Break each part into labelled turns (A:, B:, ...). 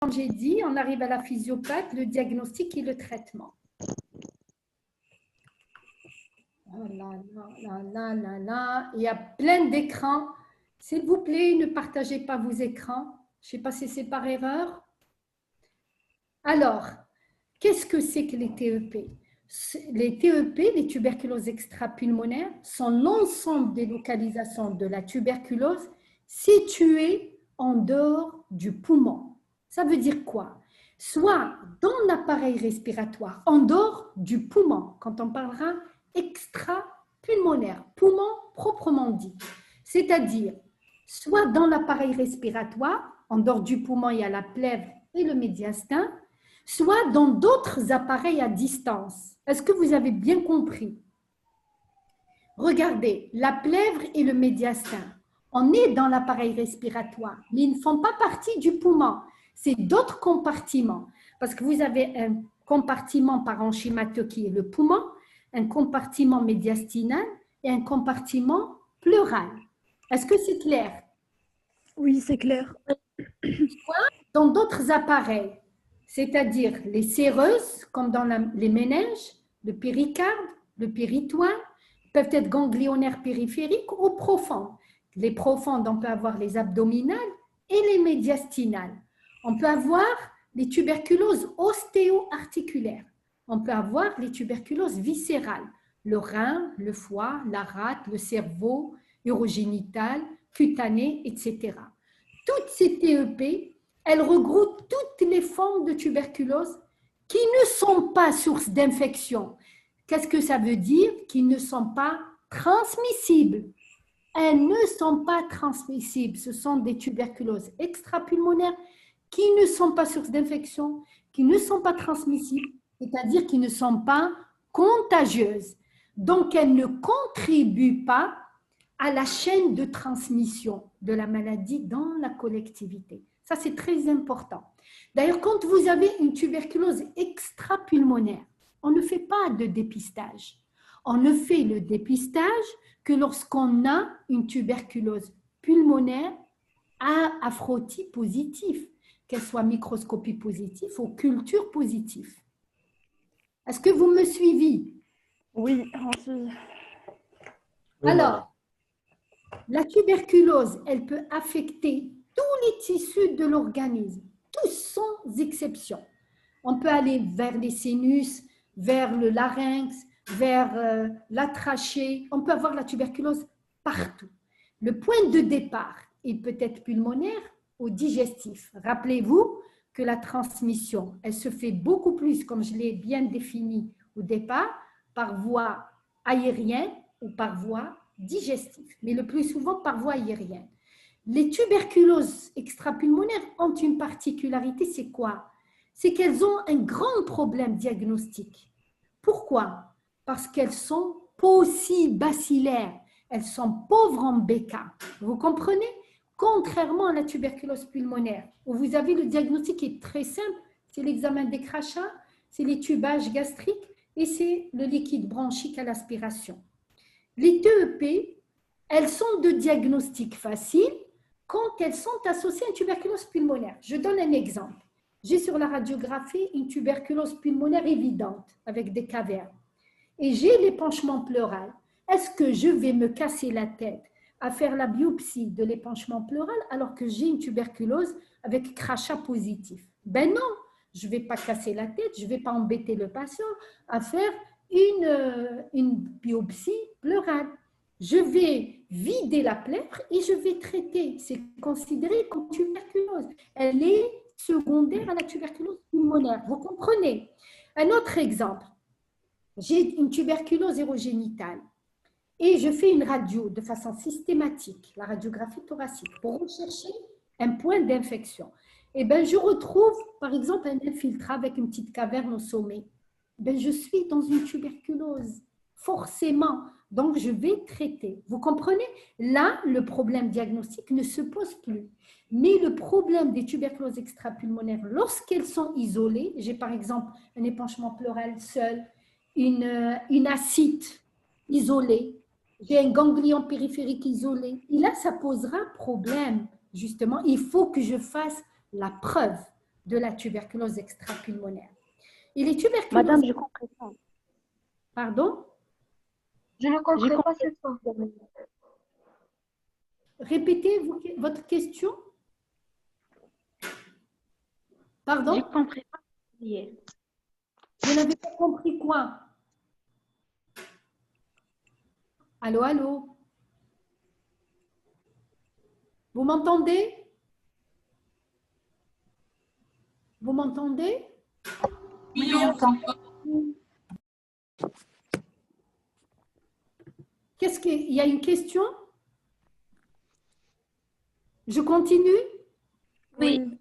A: comme j'ai dit, on arrive à la physiopathe, le diagnostic et le traitement. Oh là là là là là là, il y a plein d'écrans. S'il vous plaît, ne partagez pas vos écrans. Je ne sais pas si c'est par erreur. Alors, qu'est-ce que c'est que les TEP? Les TEP, les tuberculoses extrapulmonaires, sont l'ensemble des localisations de la tuberculose situées en dehors du poumon. Ça veut dire quoi? Soit dans l'appareil respiratoire, en dehors du poumon, quand on parlera extrapulmonaire, poumon proprement dit. C'est-à-dire, soit dans l'appareil respiratoire, en dehors du poumon, il y a la plèvre et le médiastin, soit dans d'autres appareils à distance. Est-ce que vous avez bien compris? Regardez, la plèvre et le médiastin, on est dans l'appareil respiratoire, mais ils ne font pas partie du poumon. C'est d'autres compartiments, parce que vous avez un compartiment parenchymateux qui est le poumon, un compartiment médiastinal et un compartiment pleural. Est-ce que c'est clair?
B: Oui, c'est clair.
A: Dans d'autres appareils, c'est-à-dire les séreuses, comme dans les méninges, le péricarde, le péritoine, peuvent être ganglionnaires périphériques ou profondes. Les profondes, on peut avoir les abdominales et les médiastinales. On peut avoir les tuberculoses ostéo-articulaires. On peut avoir les tuberculoses viscérales, le rein, le foie, la rate, le cerveau, urogénital, cutané, etc. Toutes ces TEP, elles regroupent toutes les formes de tuberculose qui ne sont pas source d'infection. Qu'est-ce que ça veut dire? Qui ne sont pas transmissibles. Elles ne sont pas transmissibles. Ce sont des tuberculoses extrapulmonaires qui ne sont pas source d'infection, qui ne sont pas transmissibles, c'est-à-dire qui ne sont pas contagieuses. Donc, elles ne contribuent pas à la chaîne de transmission de la maladie dans la collectivité. Ça, c'est très important. D'ailleurs, quand vous avez une tuberculose extrapulmonaire, on ne fait pas de dépistage. On ne fait le dépistage que lorsqu'on a une tuberculose pulmonaire à aphrotie positif, qu'elle soit microscopie positive ou culture positive. Est-ce que vous me suivez?
B: Oui, Francis.
A: Alors, la tuberculose, elle peut affecter tous les tissus de l'organisme, tous sans exception. On peut aller vers les sinus, vers le larynx, vers la trachée. On peut avoir la tuberculose partout. Le point de départ, il peut être pulmonaire ou digestif. Rappelez-vous que la transmission, elle se fait beaucoup plus, comme je l'ai bien défini au départ, par voie aérienne ou par voie digestive, mais le plus souvent par voie aérienne. Les tuberculoses extrapulmonaires ont une particularité, c'est quoi? C'est qu'elles ont un grand problème diagnostique. Pourquoi? Parce qu'elles sont paucibacillaires, elles sont pauvres en BK. Vous comprenez? Contrairement à la tuberculose pulmonaire, où vous avez le diagnostic qui est très simple, c'est l'examen des crachats, c'est les tubages gastriques et c'est le liquide bronchique à l'aspiration. Les TEP, elles sont de diagnostic facile quand elles sont associées à une tuberculose pulmonaire. Je donne un exemple. J'ai sur la radiographie une tuberculose pulmonaire évidente avec des cavernes. Et j'ai l'épanchement pleural. Est-ce que je vais me casser la tête à faire la biopsie de l'épanchement pleural alors que j'ai une tuberculose avec crachat positif? Ben non, je ne vais pas casser la tête, je ne vais pas embêter le patient à faire une biopsie pleurale. Je vais vider la plèvre et je vais traiter. C'est considéré comme tuberculose. Elle est secondaire à la tuberculose pulmonaire. Vous comprenez? Un autre exemple. J'ai une tuberculose urogénitale et je fais une radio de façon systématique, la radiographie thoracique, pour rechercher un point d'infection. Et bien, je retrouve, par exemple, un infiltrat avec une petite caverne au sommet. Ben, je suis dans une tuberculose, forcément. Donc, je vais traiter. Vous comprenez? Là, le problème diagnostique ne se pose plus. Mais le problème des tuberculoses extrapulmonaires, lorsqu'elles sont isolées, j'ai par exemple un épanchement pleural seul, une ascite isolée, j'ai un ganglion périphérique isolé, et là, ça posera problème, justement. Il faut que je fasse la preuve de la tuberculose extrapulmonaire. Et les tuberculoses…
B: Madame, je comprends pas.
A: Pardon?
C: Je ne comprends pas cette fois.
A: Répétez votre question. Pardon?
B: J'ai compris pas.
A: Vous n'avez pas compris quoi? Allô, allô? Vous m'entendez? Vous m'entendez?
C: Oui, on entend.
A: Qu'est-ce qu'il y a une question? Je continue?
C: Oui.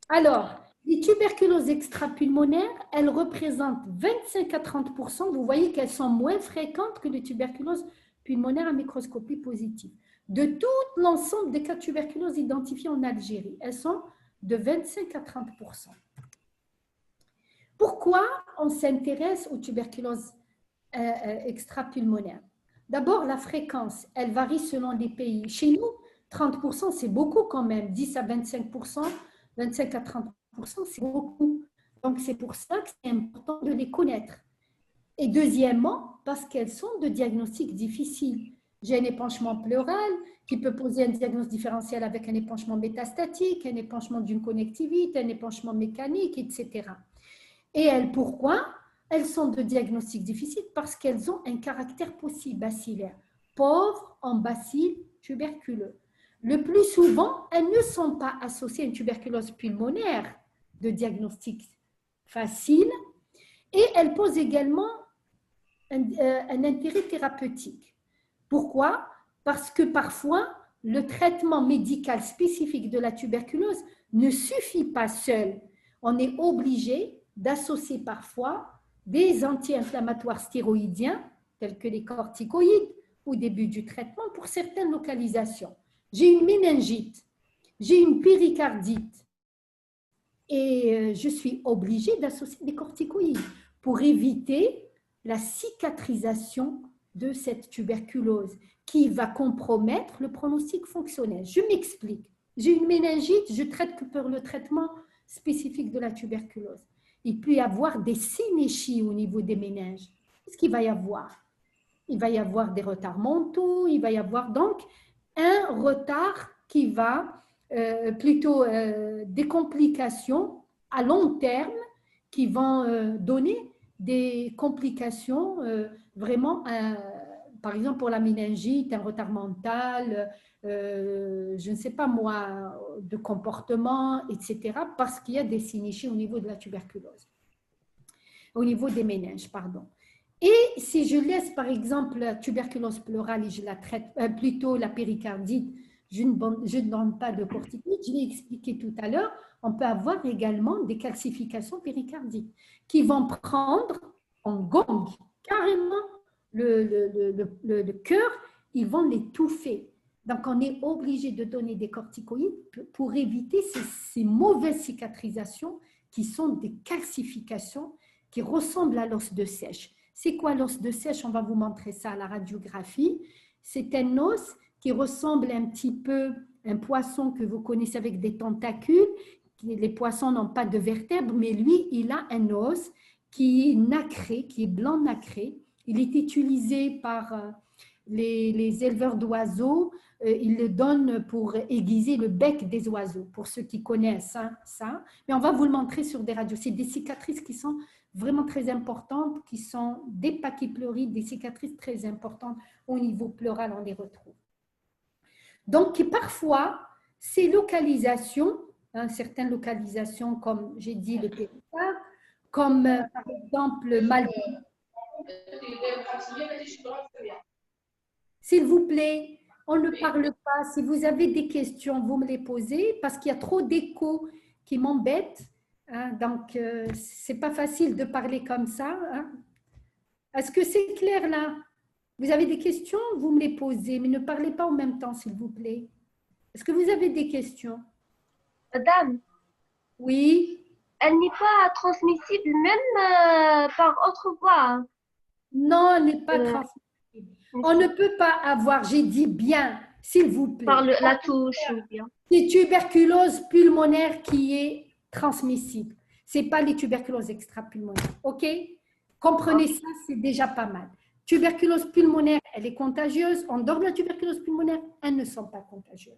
A: Alors, les tuberculoses extrapulmonaires, elles représentent 25 à 30%. Vous voyez qu'elles sont moins fréquentes que les tuberculoses pulmonaires à microscopie positive. De tout l'ensemble des cas de tuberculose identifiés en Algérie, elles sont de 25 à 30%. Pourquoi on s'intéresse aux tuberculoses extrapulmonaires? D'abord, la fréquence, elle varie selon les pays. Chez nous, 30%, c'est beaucoup quand même. 10 à 25%, 25 à 30%, c'est beaucoup. Donc, c'est pour ça que c'est important de les connaître. Et deuxièmement, parce qu'elles sont de diagnostic difficile. J'ai un épanchement pleural qui peut poser un diagnostic différentiel avec un épanchement métastatique, un épanchement d'une connectivité, un épanchement mécanique, etc. Et elles, pourquoi? Elles sont de diagnostic difficile parce qu'elles ont un caractère possible bacillaire, pauvre en bacilles tuberculeux. Le plus souvent, elles ne sont pas associées à une tuberculose pulmonaire de diagnostic facile et elles posent également un intérêt thérapeutique. Pourquoi? Parce que parfois, le traitement médical spécifique de la tuberculose ne suffit pas seul. On est obligé d'associer parfois des anti-inflammatoires stéroïdiens, tels que les corticoïdes, au début du traitement pour certaines localisations. J'ai une méningite, j'ai une péricardite et je suis obligée d'associer des corticoïdes pour éviter la cicatrisation de cette tuberculose qui va compromettre le pronostic fonctionnel. Je m'explique. J'ai une méningite, je traite que pour le traitement spécifique de la tuberculose. Il peut y avoir des synéchies au niveau des méninges. Qu'est-ce qu'il va y avoir? Il va y avoir des retards mentaux, il va y avoir donc un retard qui va plutôt des complications à long terme qui vont donner des complications vraiment, par exemple pour la méningite, un retard mental, je ne sais pas moi, de comportement, etc., parce qu'il y a des synéchies au niveau de la tuberculose, au niveau des méninges, pardon. Et si je laisse par exemple la tuberculose pleurale et je la traite, plutôt la péricardite, je ne donne pas de corticoïdes, je l'ai expliqué tout à l'heure, on peut avoir également des calcifications péricardiques qui vont prendre en gong carrément le cœur, ils vont l'étouffer. Donc, on est obligé de donner des corticoïdes pour éviter ces mauvaises cicatrisations qui sont des calcifications qui ressemblent à l'os de sèche. C'est quoi l'os de sèche? On va vous montrer ça à la radiographie. C'est un os qui ressemble un petit peu à un poisson que vous connaissez avec des tentacules. Les poissons n'ont pas de vertèbres, mais lui, il a un os qui est nacré, qui est blanc nacré. Il est utilisé par les éleveurs d'oiseaux. Ils le donnent pour aiguiser le bec des oiseaux, pour ceux qui connaissent ça. Mais on va vous le montrer sur des radios. C'est des cicatrices qui sont vraiment très importantes, qui sont des pachypleuries, des cicatrices très importantes au niveau pleural, on les retrouve. Donc, parfois, ces localisations, certaines localisations, comme j'ai dit, le péricarde, comme par exemple mal. S'il vous plaît, on ne parle pas. Si vous avez des questions, vous me les posez parce qu'il y a trop d'écho qui m'embête. Donc, ce n'est pas facile de parler comme ça. Est-ce que c'est clair là? Vous avez des questions? Vous me les posez, mais ne parlez pas en même temps, s'il vous plaît. Est-ce que vous avez des questions?
C: Madame,
A: Oui.
C: elle n'est pas transmissible même par autre voie.
A: Non, elle n'est pas transmissible. On ne peut pas avoir, j'ai dit bien, s'il vous plaît.
C: Par la touche ou bien.
A: C'est tuberculose pulmonaire qui est transmissibles. Ce n'est pas les tuberculoses extrapulmonaires. OK? Comprenez ça, c'est déjà pas mal. Tuberculose pulmonaire, elle est contagieuse. En dehors de la tuberculose pulmonaire, elles ne sont pas contagieuses.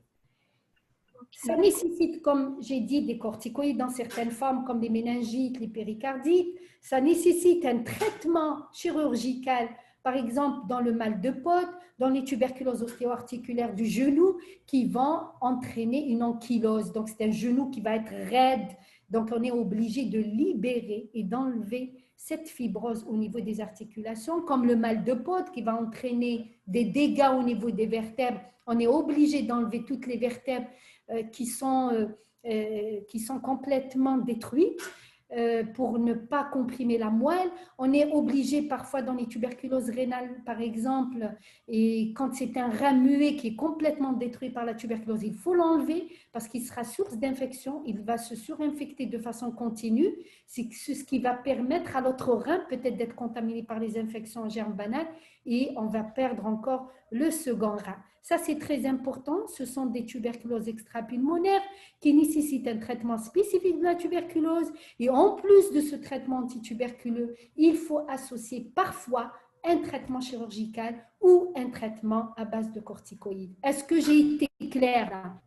A: Ça nécessite, comme j'ai dit, des corticoïdes dans certaines formes, comme les méningites, les péricardites. Ça nécessite un traitement chirurgical, par exemple dans le mal de Pott, dans les tuberculoses ostéo-articulaires du genou, qui vont entraîner une ankylose. Donc, c'est un genou qui va être raide. Donc, on est obligé de libérer et d'enlever cette fibrose au niveau des articulations, comme le mal de Pott qui va entraîner des dégâts au niveau des vertèbres. On est obligé d'enlever toutes les vertèbres qui sont complètement détruites pour ne pas comprimer la moelle. On est obligé parfois dans les tuberculoses rénales, par exemple, et quand c'est un rein muet qui est complètement détruit par la tuberculose, il faut l'enlever parce qu'il sera source d'infection, il va se surinfecter de façon continue. C'est ce qui va permettre à l'autre rein peut-être d'être contaminé par les infections en germes banales et on va perdre encore le second rein. Ça, c'est très important. Ce sont des tuberculoses extrapulmonaires qui nécessitent un traitement spécifique de la tuberculose. Et en plus de ce traitement antituberculeux, il faut associer parfois un traitement chirurgical ou un traitement à base de corticoïdes. Est-ce que j'ai été claire là?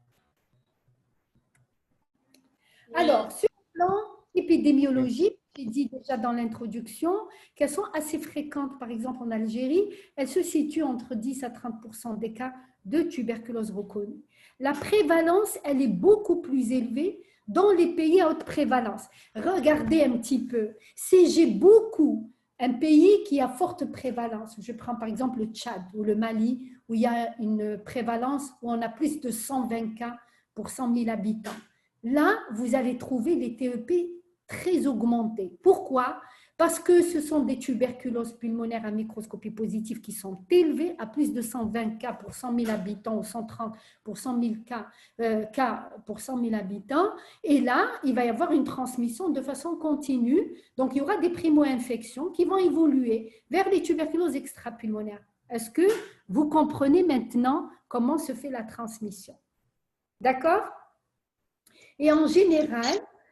A: Alors, sur le plan épidémiologique, j'ai dit déjà dans l'introduction qu'elles sont assez fréquentes, par exemple en Algérie, elles se situent entre 10 à 30% des cas de tuberculose reconnus. La prévalence, elle est beaucoup plus élevée dans les pays à haute prévalence. Regardez un petit peu. Si j'ai beaucoup, un pays qui a forte prévalence, je prends par exemple le Tchad ou le Mali, où il y a une prévalence où on a plus de 120 cas pour 100 000 habitants. Là, vous allez trouver les TEP très augmentés. Pourquoi? Parce que ce sont des tuberculoses pulmonaires à microscopie positive qui sont élevées à plus de 120 cas pour 100 000 habitants ou 130 pour 100 000 cas pour 100 000 habitants. Et là, il va y avoir une transmission de façon continue. Donc, il y aura des primo-infections qui vont évoluer vers les tuberculoses extrapulmonaires. Est-ce que vous comprenez maintenant comment se fait la transmission? D'accord? Et en général,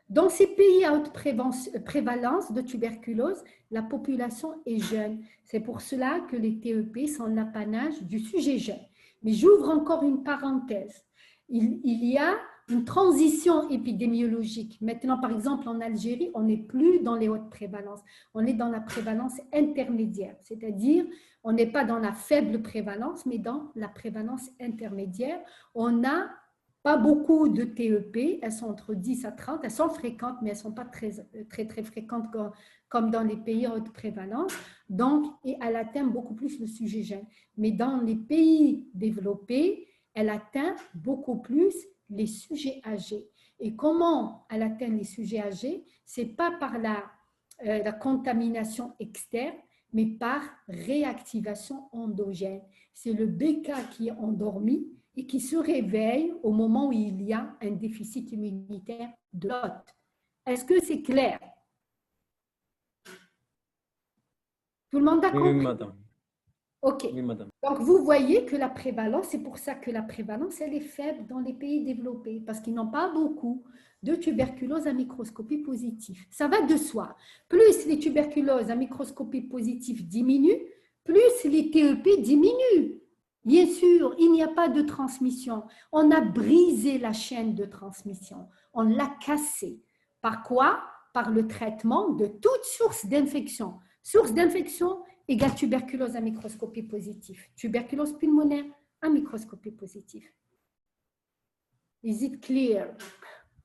A: dans ces pays à haute prévalence de tuberculose, la population est jeune. C'est pour cela que les TEP sont l'apanage du sujet jeune. Mais j'ouvre encore une parenthèse. Il y a une transition épidémiologique. Maintenant, par exemple, en Algérie, on n'est plus dans les hautes prévalences. On est dans la prévalence intermédiaire, c'est-à-dire on n'est pas dans la faible prévalence, mais dans la prévalence intermédiaire. On a pas beaucoup de TEP, elles sont entre 10 à 30, elles sont fréquentes, mais elles ne sont pas très fréquentes comme dans les pays à haute prévalence. Donc, et elle atteint beaucoup plus le sujet jeune. Mais dans les pays développés, elle atteint beaucoup plus les sujets âgés. Et comment elle atteint les sujets âgés? Ce n'est pas par la contamination externe, mais par réactivation endogène. C'est le BK qui est endormi et qui se réveille au moment où il y a un déficit immunitaire de l'hôte. Est-ce que c'est clair? Tout le monde a compris?
D: Oui, madame.
A: OK.
D: Oui, madame.
A: Donc, vous voyez que la prévalence, c'est pour ça que la prévalence, elle est faible dans les pays développés, parce qu'ils n'ont pas beaucoup de tuberculose à microscopie positive. Ça va de soi. Plus les tuberculoses à microscopie positive diminuent, plus les TEP diminuent. Bien sûr, il n'y a pas de transmission. On a brisé la chaîne de transmission. On l'a cassée. Par quoi? Par le traitement de toute source d'infection. Source d'infection égale tuberculose à microscopie positive. Tuberculose pulmonaire à microscopie positive. Is it clear?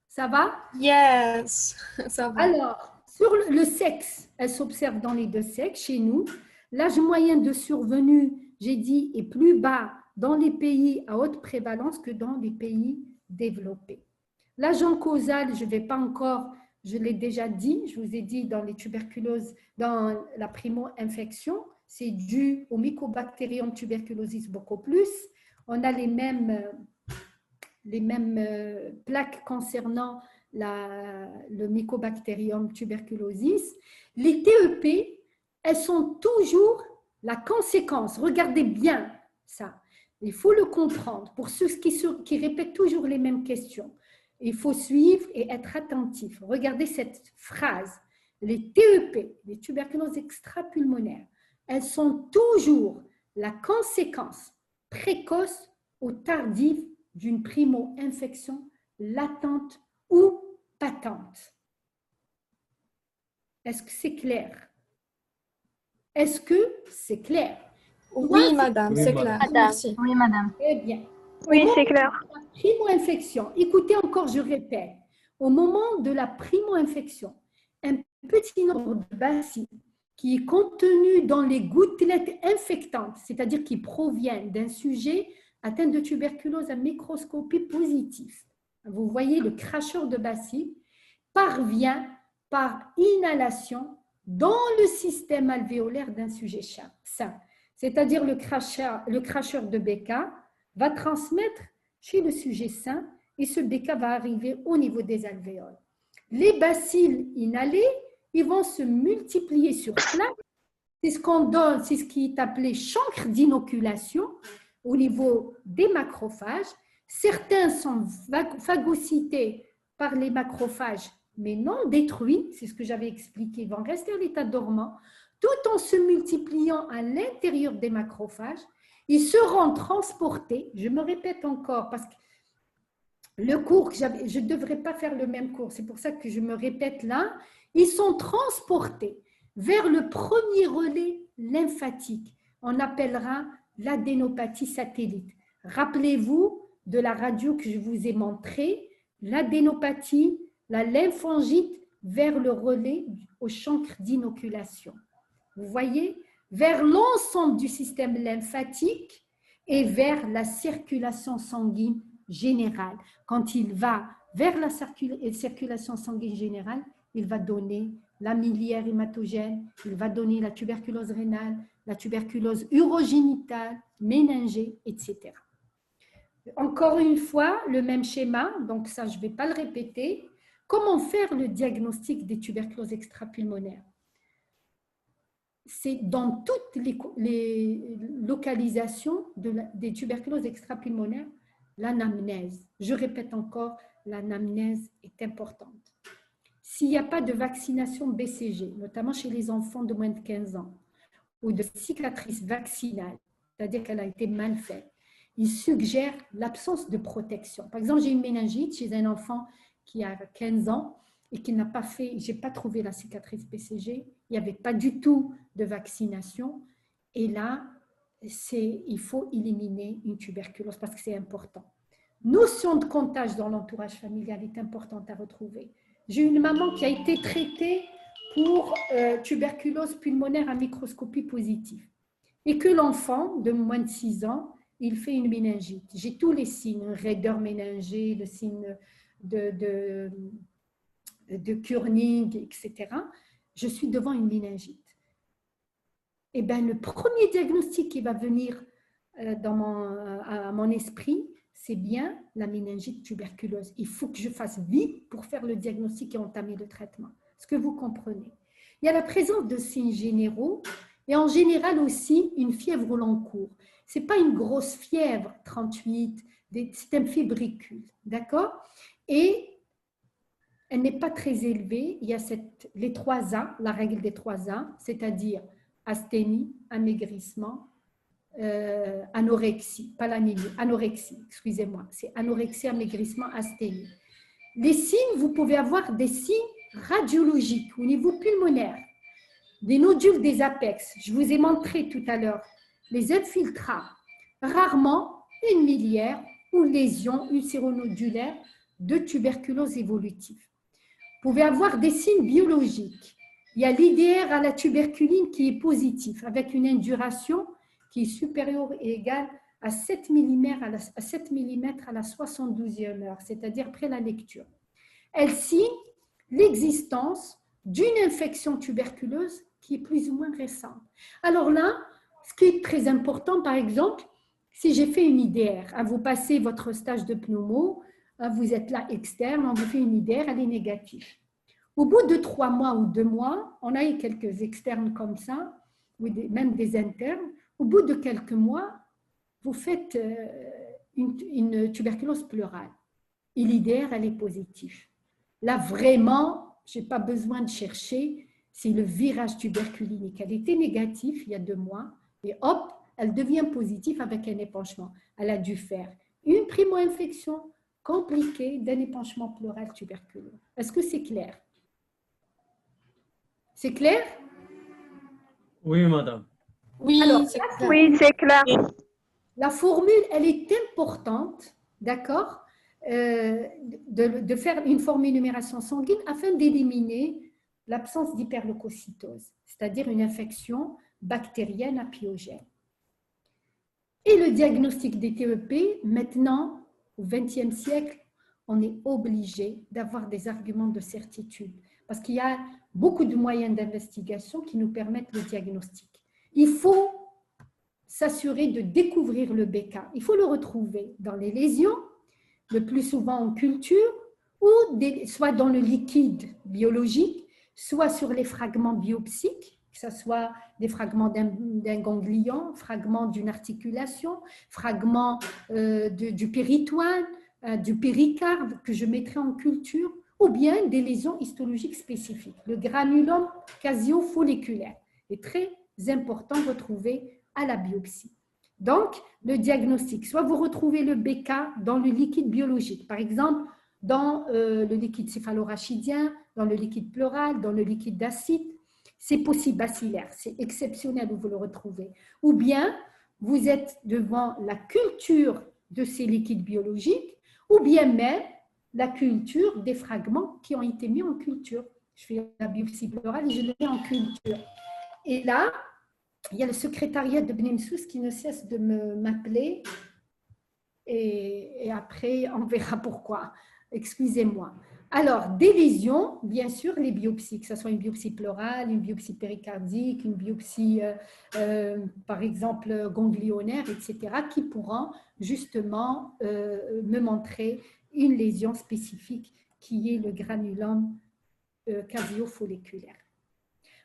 A: Ça va?
E: Yes, ça va.
A: Alors, sur le sexe, elle s'observe dans les deux sexes chez nous. L'âge moyen de survenue, j'ai dit, est plus bas dans les pays à haute prévalence que dans les pays développés. L'agent causal, je ne vais pas encore, je l'ai déjà dit, je vous ai dit dans les tuberculoses, dans la primo-infection, c'est dû au Mycobacterium tuberculosis beaucoup plus. On a les mêmes plaques concernant le Mycobacterium tuberculosis. Les TEP, elles sont toujours la conséquence. Regardez bien ça. Il faut le comprendre pour ceux qui répètent toujours les mêmes questions. Il faut suivre et être attentif. Regardez cette phrase. Les TEP, les tuberculoses extrapulmonaires, elles sont toujours la conséquence précoce ou tardive d'une primo-infection latente ou patente. Est-ce que c'est clair? Est-ce que c'est clair?
E: Oui, madame, c'est clair. Merci.
C: Oui, madame.
A: Très bien.
B: Oui, c'est clair.
A: La primo-infection, écoutez encore, je répète, au moment de la primo-infection, un petit nombre de bacilles qui est contenu dans les gouttelettes infectantes, c'est-à-dire qui proviennent d'un sujet atteint de tuberculose à microscopie positive. Vous voyez, le cracheur de bacilles parvient par inhalation dans le système alvéolaire d'un sujet sain. C'est-à-dire le cracheur de BK va transmettre chez le sujet sain et ce BK va arriver au niveau des alvéoles. Les bacilles inhalés, ils vont se multiplier sur place. C'est ce qu'on donne, c'est ce qui est appelé chancre d'inoculation au niveau des macrophages. Certains sont phagocytés par les macrophages, mais non détruits, c'est ce que j'avais expliqué, ils vont rester à l'état dormant, tout en se multipliant à l'intérieur des macrophages. Ils seront transportés, je me répète encore, parce que le cours, je ne devrais pas faire le même cours, c'est pour ça que je me répète là, ils sont transportés vers le premier relais lymphatique. On appellera l'adénopathie satellite. Rappelez-vous de la radio que je vous ai montrée, l'adénopathie, la lymphangite vers le relais au chancre d'inoculation. Vous voyez, vers l'ensemble du système lymphatique et vers la circulation sanguine générale. Quand il va vers la circulation sanguine générale, il va donner la miliaire hématogène, il va donner la tuberculose rénale, la tuberculose urogénitale, méningée, etc. Encore une fois, le même schéma, donc ça je ne vais pas le répéter. Comment faire le diagnostic des tuberculoses extrapulmonaires? C'est dans toutes les localisations des tuberculoses extrapulmonaires, l'anamnèse. Je répète encore, l'anamnèse est importante. S'il n'y a pas de vaccination BCG, notamment chez les enfants de moins de 15 ans, ou de cicatrice vaccinale, c'est-à-dire qu'elle a été mal faite, il suggère l'absence de protection. Par exemple, j'ai une méningite chez un enfant qui a 15 ans et qui n'a pas fait, je n'ai pas trouvé la cicatrice BCG, il n'y avait pas du tout de vaccination. Et là, il faut éliminer une tuberculose parce que c'est important. Notion de comptage dans l'entourage familial est importante à retrouver. J'ai une maman qui a été traitée pour tuberculose pulmonaire à microscopie positive et que l'enfant de moins de 6 ans, il fait une méningite. J'ai tous les signes, raideur méningée, le signe de Körnig, etc. Je suis devant une méningite. Et bien, le premier diagnostic qui va venir à mon esprit, c'est bien la méningite tuberculose. Il faut que je fasse vite pour faire le diagnostic et entamer le traitement. Est-ce que vous comprenez? Il y a la présence de signes généraux et en général aussi une fièvre au long cours. Ce n'est pas une grosse fièvre, 38, c'est un fébricule, d'accord? Et elle n'est pas très élevée. Il y a les 3 A, la règle des 3 A, c'est-à-dire asthénie, amaigrissement, anorexie, pas l'anémie, anorexie, excusez-moi, c'est anorexie, amaigrissement, asthénie. Les signes, vous pouvez avoir des signes radiologiques au niveau pulmonaire, des nodules des apex, je vous ai montré tout à l'heure, les infiltrats, rarement une miliaire ou lésion ulcéronodulaire de tuberculose évolutive. Vous pouvez avoir des signes biologiques. Il y a l'IDR à la tuberculine qui est positif, avec une induration qui est supérieure et égale à 7 mm à la 72e heure, c'est-à-dire après la lecture. Elle signe l'existence d'une infection tuberculeuse qui est plus ou moins récente. Alors là, ce qui est très important, par exemple, si j'ai fait une IDR, vous passez votre stage de pneumo, vous êtes là externe, on vous fait une IDR, elle est négative. Au bout de 3 mois ou 2 mois, on a eu quelques externes comme ça, ou même des internes, au bout de quelques mois, vous faites une tuberculose pleurale. et l'IDR, elle est positive. Là, vraiment, je n'ai pas besoin de chercher, c'est le virage tuberculinique. Elle était négative il y a 2 mois, et hop, elle devient positive avec un épanchement. Elle a dû faire une primo-infection compliquée d'un épanchement pleural tuberculeux. Est-ce que c'est clair? C'est clair?
D: Oui, madame.
E: Oui,
A: Alors,
E: c'est clair.
B: Oui, c'est clair.
A: la formule, elle est importante, d'accord, de faire une formule numération sanguine afin d'éliminer l'absence d'hyperleucocytose, c'est-à-dire une infection bactérienne apiogène. Et le diagnostic des TEP, maintenant, au XXe siècle, on est obligé d'avoir des arguments de certitude parce qu'il y a beaucoup de moyens d'investigation qui nous permettent le diagnostic. Il faut s'assurer de découvrir le BK. Il faut le retrouver dans les lésions, le plus souvent en culture, ou soit dans le liquide biologique, soit sur les fragments biopsiques, que ce soit des fragments d'un ganglion, fragments d'une articulation, fragments du péritoine, du péricarde que je mettrai en culture, ou bien des lésions histologiques spécifiques. Le granulome casio-folliculaire est très important à retrouver à la biopsie. Donc, le diagnostic, soit vous retrouvez le BK dans le liquide biologique, par exemple, dans le liquide céphalorachidien, dans le liquide pleural, dans le liquide d'acide, c'est possible bacillaire, c'est exceptionnel où vous le retrouvez. Ou bien, vous êtes devant la culture de ces liquides biologiques, ou bien même la culture des fragments qui ont été mis en culture. Je fais la biopsie pleurale et je le mets en culture. Et là, il y a le secrétariat de Bnemsous qui ne cesse de m'appeler et après, on verra pourquoi. Excusez-moi. Alors, des lésions, bien sûr, les biopsies, que ce soit une biopsie pleurale, une biopsie péricardique, une biopsie, par exemple, ganglionnaire, etc., qui pourront justement me montrer une lésion spécifique qui est le granulome casio-folliculaire.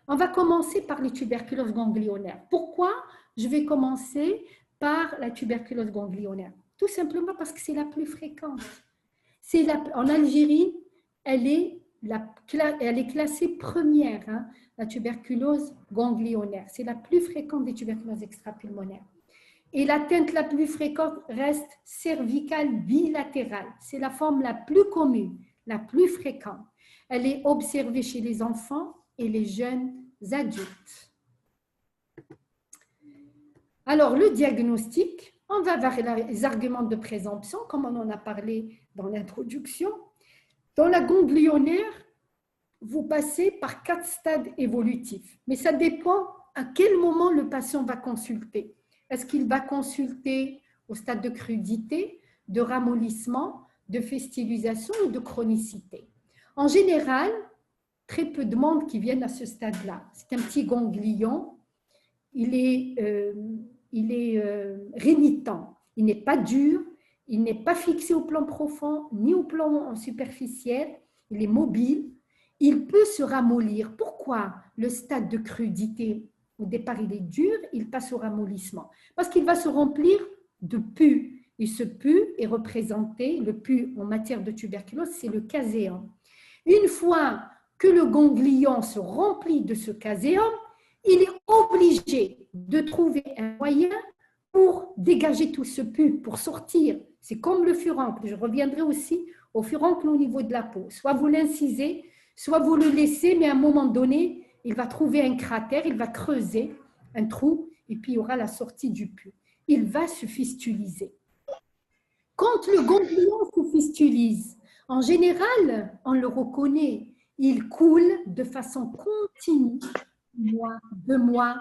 A: On va commencer par les tuberculoses ganglionnaires. Pourquoi je vais commencer par la tuberculose ganglionnaire? Tout simplement parce que c'est la plus fréquente. En Algérie, elle est classée première, hein, la tuberculose ganglionnaire. C'est la plus fréquente des tuberculoses extrapulmonaires. Et l'atteinte la plus fréquente reste cervicale bilatérale. C'est la forme la plus commune, la plus fréquente. Elle est observée chez les enfants et les jeunes adultes. Alors, le diagnostic, on va vers les arguments de présomption, comme on en a parlé dans l'introduction. Dans la ganglionnaire, vous passez par 4 stades évolutifs, mais ça dépend à quel moment le patient va consulter. Est-ce qu'il va consulter au stade de crudité, de ramollissement, de festilisation ou de chronicité? En général, très peu de monde qui viennent à ce stade-là. C'est un petit ganglion, il est rénitent, il n'est pas dur, il n'est pas fixé au plan profond ni au plan superficiel, il est mobile, il peut se ramollir. Pourquoi le stade de crudité, au départ il est dur, il passe au ramollissement? Parce qu'il va se remplir de pus, et ce pus est représenté, le pus en matière de tuberculose, c'est le caséum. Une fois que le ganglion se remplit de ce caséum, il est obligé de trouver un moyen pour dégager tout ce pus, pour sortir. C'est comme le furoncle. Je reviendrai aussi au furoncle au niveau de la peau. Soit vous l'incisez, soit vous le laissez, mais à un moment donné, il va trouver un cratère, il va creuser un trou, et puis il y aura la sortie du pus. Il va se fistuliser. Quand le ganglion se fistulise, en général, on le reconnaît, il coule de façon continue, 1 mois, 2 mois.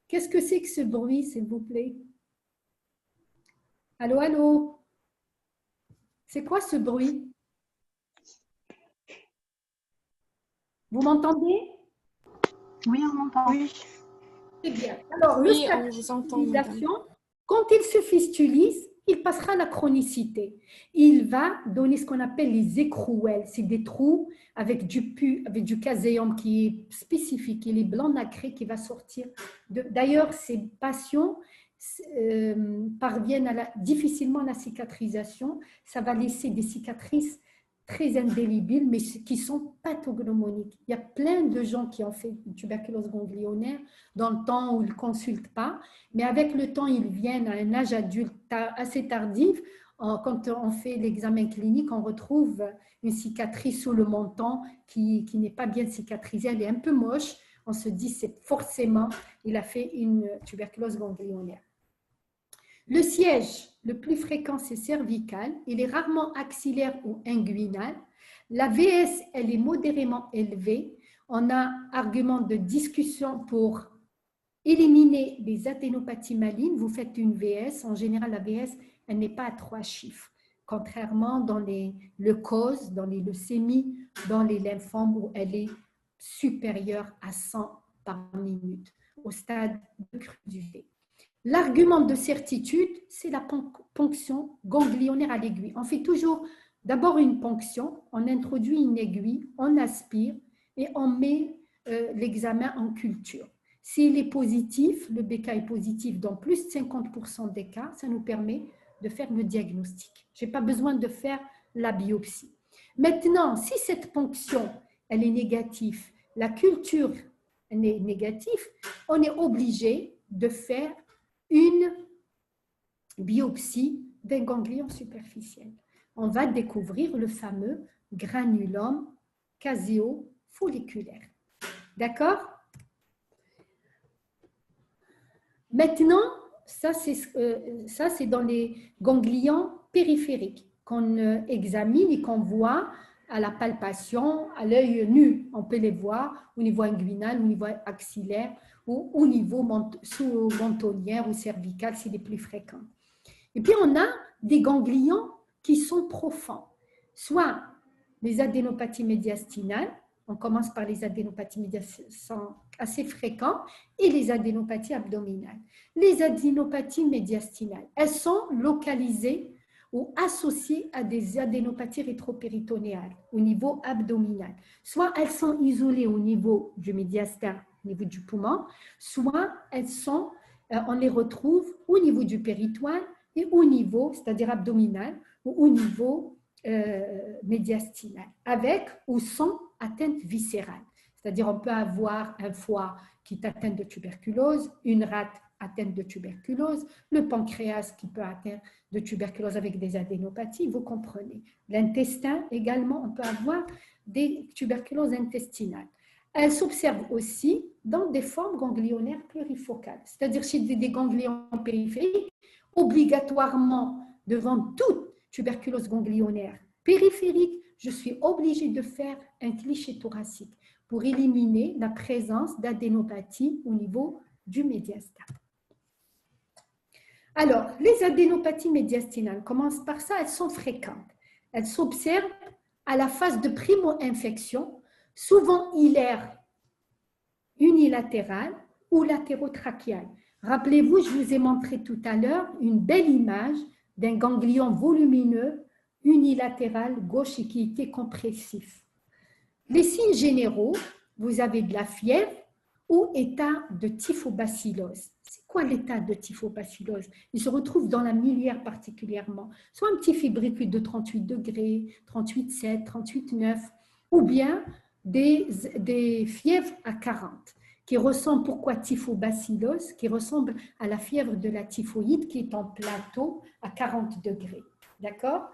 A: Qu'est-ce que c'est que ce bruit, s'il vous plaît? Allô, allô? C'est quoi ce bruit? Vous m'entendez?
B: Oui, on m'entend. Oui.
A: Très bien. Alors,
E: Oui,
A: le
E: on vous entend, madame.
A: fistulisation, quand il se fistulise, il passera à la chronicité. Il va donner ce qu'on appelle les écrouelles. C'est des trous avec du pus, avec du caséum qui est spécifique. Il est blanc nacré qui va sortir. D'ailleurs, ces patients, parviennent difficilement à la cicatrisation. Ça va laisser des cicatrices très indélébiles, mais qui sont pathognomoniques. Il y a plein de gens qui ont fait une tuberculose ganglionnaire dans le temps où ils ne consultent pas, mais avec le temps, ils viennent à un âge adulte assez tardif. Quand on fait l'examen clinique, on retrouve une cicatrice sous le menton qui n'est pas bien cicatrisée, elle est un peu moche. On se dit, c'est forcément, il a fait une tuberculose ganglionnaire. Le siège le plus fréquent, c'est cervical. Il est rarement axillaire ou inguinal. La VS, elle est modérément élevée. On a argument de discussion pour éliminer les adénopathies malignes. Vous faites une VS. En général, la VS, elle n'est pas à 3 chiffres. Contrairement dans les leucoses, dans les leucémies, dans les lymphomes, où elle est supérieure à 100 par minute, au stade de crudité. L'argument de certitude, c'est la ponction ganglionnaire à l'aiguille. On fait toujours d'abord une ponction, on introduit une aiguille, on aspire et on met l'examen en culture. S'il est positif, le BK est positif dans plus de 50% des cas, ça nous permet de faire le diagnostic. Je n'ai pas besoin de faire la biopsie. Maintenant, si cette ponction, elle est négative, la culture est négative, on est obligé de faire une biopsie d'un ganglion superficiel. On va découvrir le fameux granulome caseo-folliculaire. D'accord? Maintenant, ça c'est dans les ganglions périphériques qu'on examine et qu'on voit à la palpation, à l'œil nu. On peut les voir au niveau inguinal, au niveau axillaire ou au niveau sous-mentonnière ou cervical, c'est les plus fréquents. Et puis, on a des ganglions qui sont profonds, soit les adénopathies médiastinales, on commence par les adénopathies médiastinales, sont assez fréquents, et les adénopathies abdominales. Les adénopathies médiastinales, elles sont localisées ou associées à des adénopathies rétropéritonéales au niveau abdominal. Soit elles sont isolées au niveau du médiastin, au niveau du poumon, soit on les retrouve au niveau du péritoine et au niveau, c'est-à-dire abdominal, ou au niveau médiastinal, avec ou sans atteinte viscérale. C'est-à-dire on peut avoir un foie qui est atteint de tuberculose, une rate atteinte de tuberculose, le pancréas qui peut atteindre de tuberculose avec des adénopathies, vous comprenez. L'intestin également, on peut avoir des tuberculoses intestinales. Elles s'observent aussi dans des formes ganglionnaires plurifocales, c'est-à-dire chez des ganglions périphériques, obligatoirement devant toute tuberculose ganglionnaire périphérique, je suis obligée de faire un cliché thoracique pour éliminer la présence d'adénopathie au niveau du médiastin. Alors, les adénopathies médiastinales, commencent par ça, elles sont fréquentes. Elles s'observent à la phase de primo-infection, souvent hilaire unilatérale ou latérotrachiale. Rappelez-vous, je vous ai montré tout à l'heure une belle image d'un ganglion volumineux unilatéral gauche et qui était compressif. Les signes généraux, vous avez de la fièvre ou état de typhobacillose. C'est quoi l'état de typhobacillose? Il se retrouve dans la miliaire particulièrement, soit un petit fébricuit de 38 degrés, 38,7, 38,9, ou bien des fièvres à 40, qui ressemblent, pourquoi typhobacillose? Qui ressemble à la fièvre de la typhoïde qui est en plateau à 40 degrés. D'accord?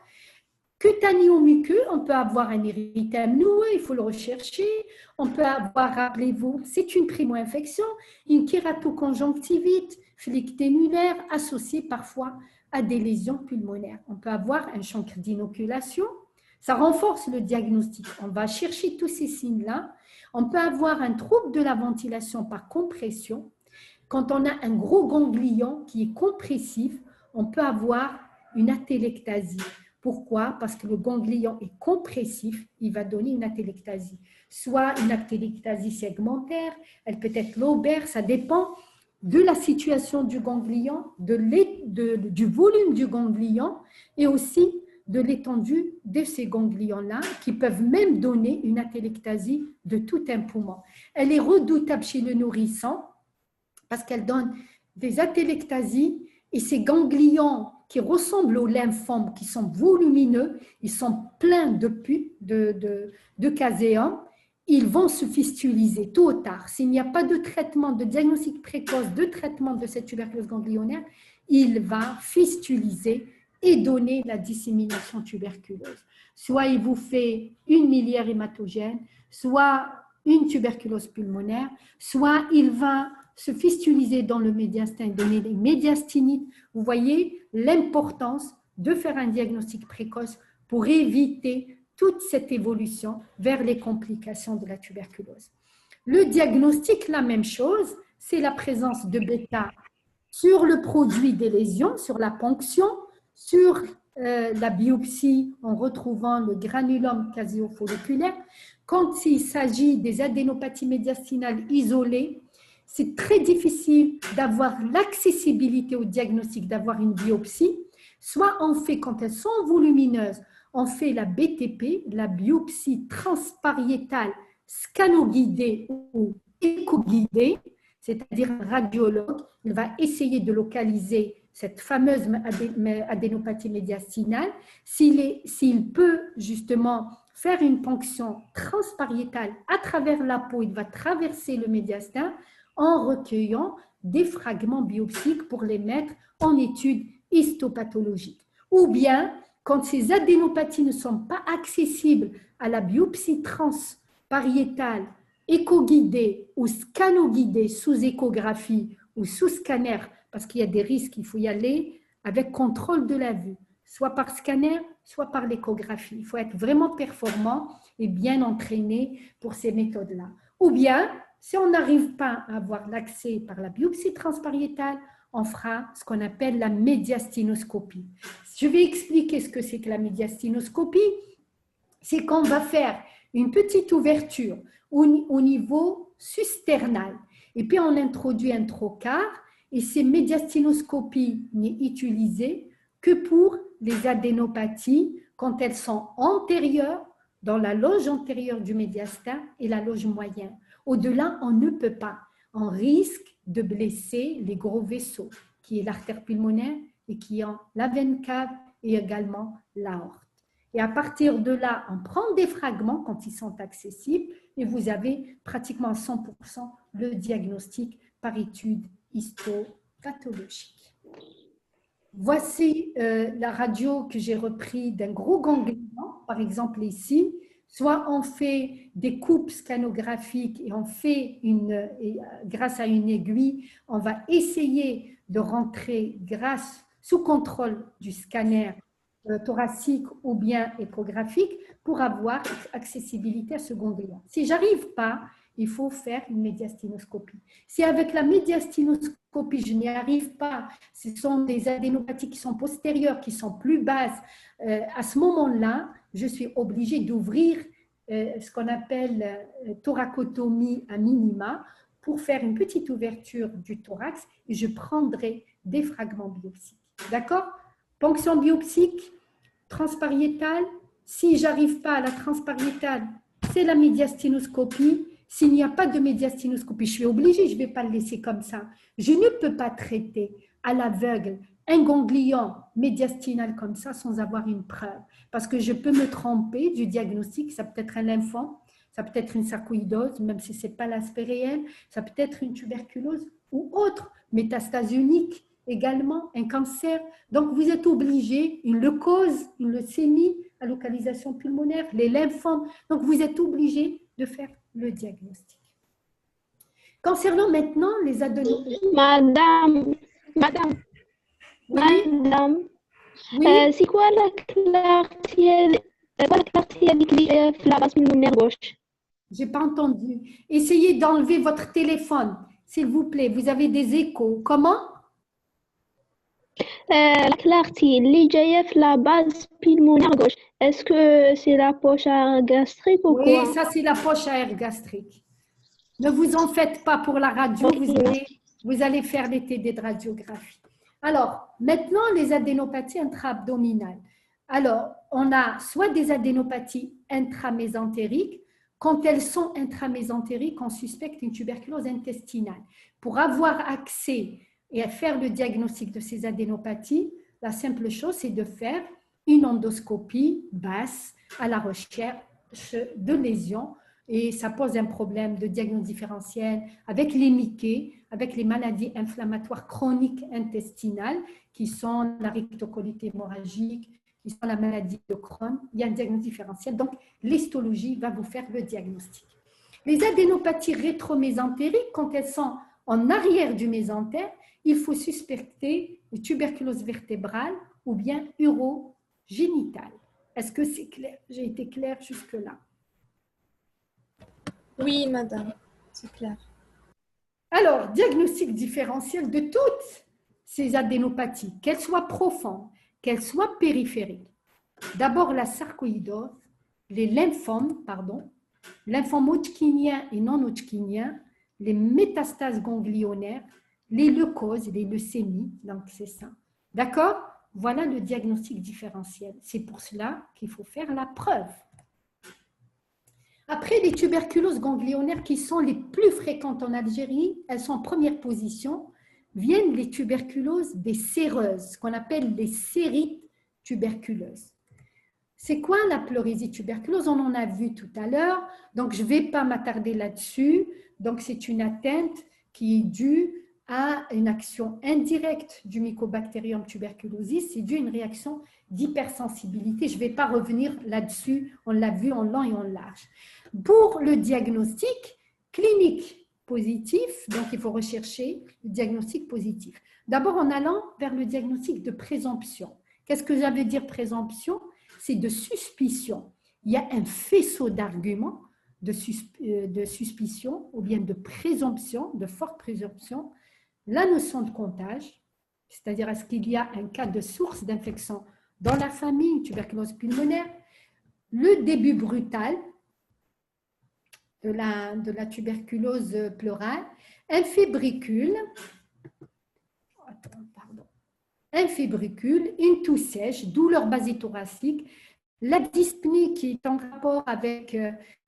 A: Cutaneo-muqueux, on peut avoir un érythème noueux, il faut le rechercher. On peut avoir, rappelez-vous, c'est une primo-infection, une kératoconjonctivite flicténulaire associée parfois à des lésions pulmonaires. On peut avoir un chancre d'inoculation, ça renforce le diagnostic. On va chercher tous ces signes-là. On peut avoir un trouble de la ventilation par compression. Quand on a un gros ganglion qui est compressif, on peut avoir une atélectasie. Pourquoi? Parce que le ganglion est compressif, il va donner une atélectasie. Soit une atélectasie segmentaire, elle peut être lobaire, ça dépend de la situation du ganglion, du volume du ganglion et aussi de l'étendue de ces ganglions-là qui peuvent même donner une atélectasie de tout un poumon. Elle est redoutable chez le nourrisson parce qu'elle donne des atelectasies et ces ganglions qui ressemblent aux lymphomes, qui sont volumineux, ils sont pleins de caséum, ils vont se fistuliser tôt ou tard. S'il n'y a pas de traitement, de diagnostic précoce, de traitement de cette tuberculose ganglionnaire, il va fistuliser et donner la dissémination tuberculeuse. Soit il vous fait une miliaire hématogène, soit une tuberculose pulmonaire, soit il va se fistuliser dans le médiastin et donner des médiastinites. Vous voyez l'importance de faire un diagnostic précoce pour éviter toute cette évolution vers les complications de la tuberculose. Le diagnostic, la même chose, c'est la présence de bêta sur le produit des lésions, sur la ponction, sur la biopsie en retrouvant le granulome caseo-folliculaire. Quand il s'agit des adénopathies médiastinales isolées, c'est très difficile d'avoir l'accessibilité au diagnostic, d'avoir une biopsie. Soit on fait, quand elles sont volumineuses, on fait la BTP, la biopsie transpariétale scanoguidée ou éco-guidée, c'est-à-dire un radiologue, il va essayer de localiser cette fameuse adénopathie médiastinale. S'il peut justement faire une ponction transpariétale à travers la peau, il va traverser le médiastin en recueillant des fragments biopsiques pour les mettre en étude histopathologique. Ou bien, quand ces adénopathies ne sont pas accessibles à la biopsie transpariétale, éco-guidée ou scanoguidée sous échographie ou sous scanner, parce qu'il y a des risques, il faut y aller avec contrôle de la vue, soit par scanner, soit par l'échographie. Il faut être vraiment performant et bien entraîné pour ces méthodes-là. Ou bien, si on n'arrive pas à avoir l'accès par la biopsie transpariétale, on fera ce qu'on appelle la médiastinoscopie. Je vais expliquer ce que c'est que la médiastinoscopie. C'est qu'on va faire une petite ouverture au niveau susternal. Et puis, on introduit un trocar et ces médiastinoscopies n'est utilisée que pour les adénopathies quand elles sont antérieures, dans la loge antérieure du médiastin et la loge moyenne. Au-delà, on ne peut pas. On risque de blesser les gros vaisseaux, qui est l'artère pulmonaire et qui est la veine cave et également l'aorte. Et à partir de là, on prend des fragments quand ils sont accessibles et vous avez pratiquement à 100% le diagnostic par étude histopathologique. Voici la radio que j'ai reprise d'un gros ganglion, par exemple ici. Soit on fait des coupes scanographiques et on fait grâce à une aiguille, on va essayer de rentrer sous contrôle du scanner thoracique ou bien échographique pour avoir accessibilité à ce ganglion. Si j'arrive pas, il faut faire une médiastinoscopie. Si avec la médiastinoscopie, je n'y arrive pas, ce sont des adénopathies qui sont postérieures, qui sont plus basses, à ce moment-là, je suis obligée d'ouvrir ce qu'on appelle thoracotomie à minima pour faire une petite ouverture du thorax et je prendrai des fragments biopsiques. D'accord? Ponction biopsique, transpariétale. Si je n'arrive pas à la transpariétale, c'est la médiastinoscopie. S'il n'y a pas de médiastinoscopie, je suis obligée, je ne vais pas le laisser comme ça. Je ne peux pas traiter à l'aveugle un ganglion médiastinal comme ça sans avoir une preuve. Parce que je peux me tromper du diagnostic, ça peut être un lymphome, ça peut être une sarcoïdose, même si ce n'est pas l'aspect réel, ça peut être une tuberculose ou autre, métastase unique également, un cancer. Donc, vous êtes obligé, une leucose, une leucémie à localisation pulmonaire, les lymphomes. Donc, vous êtes obligé de faire le diagnostic. Concernant maintenant les adénopathies.
B: Madame,
A: Oui,
B: c'est quoi la clarté de la base pulmonaire gauche?
A: je n'ai pas entendu. Essayez d'enlever votre téléphone, s'il vous plaît. Vous avez des échos. Comment?
B: La clarté, la base pulmonaire gauche. Est-ce que c'est la poche à air gastrique ou
A: Oui,
B: quoi?
A: ça c'est la poche à air gastrique. Ne vous en faites pas pour la radio, vous allez faire les TD de radiographie. Alors, maintenant les adénopathies intra-abdominales. Alors, on a soit des adénopathies intramésentériques. Quand elles sont intramésentériques, on suspecte une tuberculose intestinale. Pour avoir accès et à faire le diagnostic de ces adénopathies, la simple chose, c'est de faire une endoscopie basse à la recherche de lésions. Et ça pose un problème de diagnostic différentiel avec les MIC, avec les maladies inflammatoires chroniques intestinales, qui sont la rectocolite hémorragique, qui sont la maladie de Crohn. Il y a un diagnostic différentiel. Donc, l'histologie va vous faire le diagnostic. Les adénopathies rétromésentériques, quand elles sont en arrière du mésentère, il faut suspecter une tuberculose vertébrale ou bien urogénitale. Est-ce que c'est clair? J'ai été claire jusque-là.
E: Oui, madame, c'est clair.
A: Alors, diagnostic différentiel de toutes ces adénopathies, qu'elles soient profondes, qu'elles soient périphériques. D'abord, la sarcoïdose, les lymphomes, lymphomes hodgkiniens et non hodgkiniens, les métastases ganglionnaires, les leucoses, les leucémies, donc c'est ça. D'accord? Voilà le diagnostic différentiel. C'est pour cela qu'il faut faire la preuve. Après, les tuberculoses ganglionnaires qui sont les plus fréquentes en Algérie, elles sont en première position, viennent les tuberculoses des séreuses, ce qu'on appelle les sérites tuberculeuses. C'est quoi la pleurésie tuberculose? On en a vu tout à l'heure, donc je ne vais pas m'attarder là-dessus. Donc, c'est une atteinte qui est due à une action indirecte du Mycobacterium tuberculosis, c'est dû à une réaction d'hypersensibilité. Je ne vais pas revenir là-dessus, on l'a vu en long et en large. Pour le diagnostic clinique positif, donc il faut rechercher le diagnostic positif. D'abord en allant vers le diagnostic de présomption. Qu'est-ce que ça veut dire présomption? C'est de suspicion. Il y a un faisceau d'arguments de suspicion ou bien de présomption, de forte présomption. La notion de comptage, c'est-à-dire est-ce qu'il y a un cas de source d'infection dans la famille, tuberculose pulmonaire, le début brutal de la tuberculose pleurale, un fébricule, une toux sèche, douleur basithoracique, la dyspnée qui est en rapport avec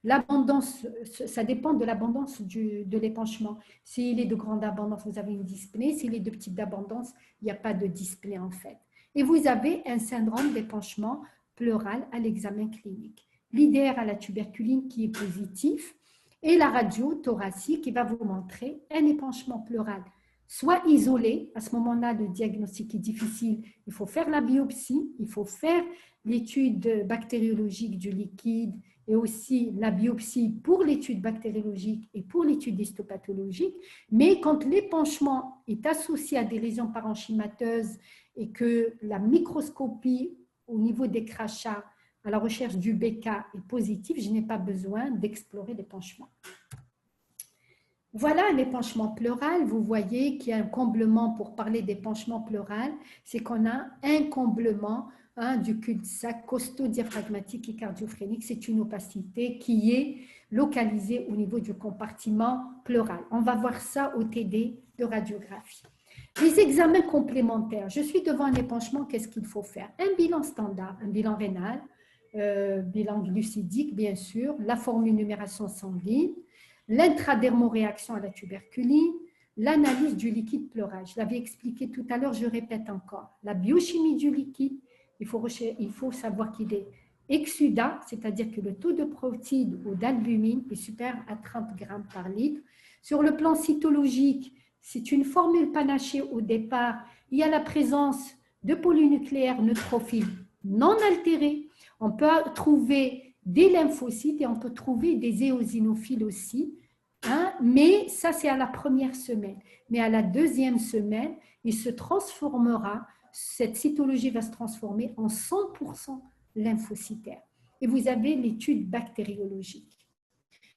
A: l'abondance, ça dépend de l'abondance de l'épanchement. S'il est de grande abondance, vous avez une dyspnée. S'il est de petite abondance, il n'y a pas de dyspnée en fait. Et vous avez un syndrome d'épanchement pleural à l'examen clinique. L'IDR à la tuberculine qui est positif et la radio thoracique qui va vous montrer un épanchement pleural soit isolé, à ce moment-là, le diagnostic est difficile, il faut faire la biopsie, il faut faire l'étude bactériologique du liquide et aussi la biopsie pour l'étude bactériologique et pour l'étude histopathologique. Mais quand l'épanchement est associé à des lésions parenchymateuses et que la microscopie au niveau des crachats à la recherche du BK est positive, je n'ai pas besoin d'explorer l'épanchement. Voilà l'épanchement pleural. Vous voyez qu'il y a un comblement pour parler d'épanchement pleural. C'est qu'on a un comblement du cul-de-sac costo-diaphragmatique et cardiophénique. C'est une opacité qui est localisée au niveau du compartiment pleural. On va voir ça au TD de radiographie. Les examens complémentaires. Je suis devant un épanchement, qu'est-ce qu'il faut faire? Un bilan standard, un bilan rénal, bilan glucidique, bien sûr, la formule numération sanguine, l'intradermoréaction à la tuberculine, l'analyse du liquide pleural. Je l'avais expliqué tout à l'heure, je répète encore. La biochimie du liquide, il faut savoir qu'il est exsudat, c'est-à-dire que le taux de protéines ou d'albumine est supérieur à 30 grammes par litre. Sur le plan cytologique, c'est une formule panachée au départ. Il y a la présence de polynucléaires neutrophiles non altérés. On peut trouver des lymphocytes et on peut trouver des éosinophiles aussi, mais ça c'est à la première semaine. Mais à la deuxième semaine, il se transformera, cette cytologie va se transformer en 100% lymphocytaire. Et vous avez l'étude bactériologique.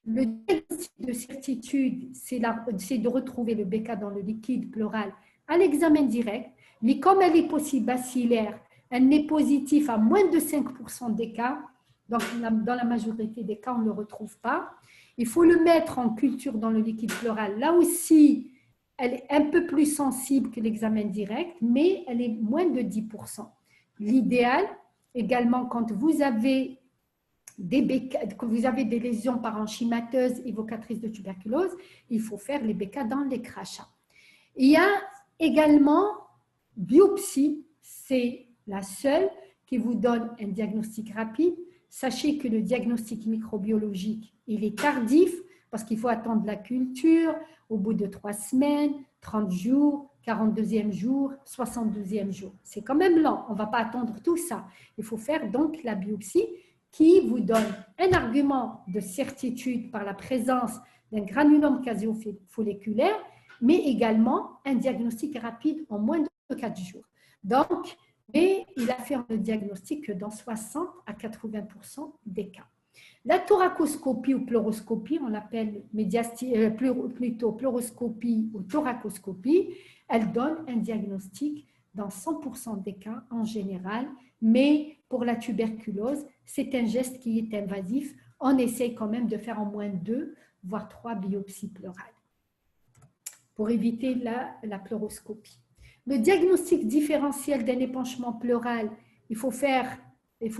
A: Le diagnostic de certitude, c'est de retrouver le BK dans le liquide pleural à l'examen direct, mais comme elle est possible bacillaire, elle n'est positive à moins de 5% des cas. Donc, dans la majorité des cas, on ne le retrouve pas. Il faut le mettre en culture dans le liquide pleural. Là aussi, elle est un peu plus sensible que l'examen direct, mais elle est moins de 10%. L'idéal, également, quand vous avez des lésions parenchymateuses évocatrices de tuberculose, il faut faire les BK dans les crachats. Il y a Également, biopsie, c'est la seule qui vous donne un diagnostic rapide. Sachez que le diagnostic microbiologique, il est tardif parce qu'il faut attendre la culture au bout de 3 semaines, 30 jours, 42e jour, 72e jour. C'est quand même lent, on ne va pas attendre tout ça. Il faut faire donc la biopsie qui vous donne un argument de certitude par la présence d'un granulome casio-folliculaire, mais également un diagnostic rapide en moins de 4 jours. Donc, mais il a fait le diagnostic que dans 60 à 80% des cas. La thoracoscopie ou pleuroscopie, on l'appelle plutôt pleuroscopie ou thoracoscopie, elle donne un diagnostic dans 100% des cas en général, mais pour la tuberculose, c'est un geste qui est invasif. On essaye quand même de faire en moins 2, voire 3 biopsies pleurales pour éviter la pleuroscopie. Le diagnostic différentiel d'un épanchement pleural, il faut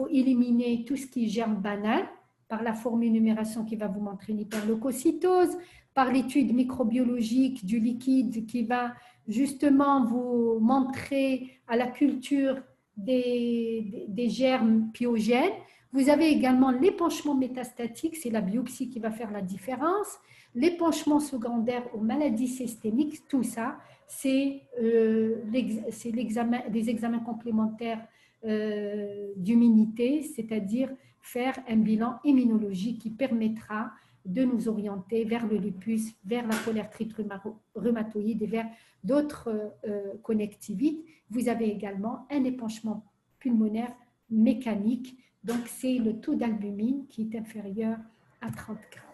A: éliminer tout ce qui est germe banal par la formule-numération qui va vous montrer l'hyperleucocytose, par l'étude microbiologique du liquide qui va justement vous montrer à la culture des germes pyogènes. Vous avez également l'épanchement métastatique, c'est la biopsie qui va faire la différence. L'épanchement secondaire aux maladies systémiques, tout ça, c'est des examens complémentaires d'immunité, c'est-à-dire faire un bilan immunologique qui permettra de nous orienter vers le lupus, vers la polyarthrite rhumatoïde et vers d'autres connectivites. Vous avez également un épanchement pulmonaire mécanique, donc c'est le taux d'albumine qui est inférieur à 30 grammes.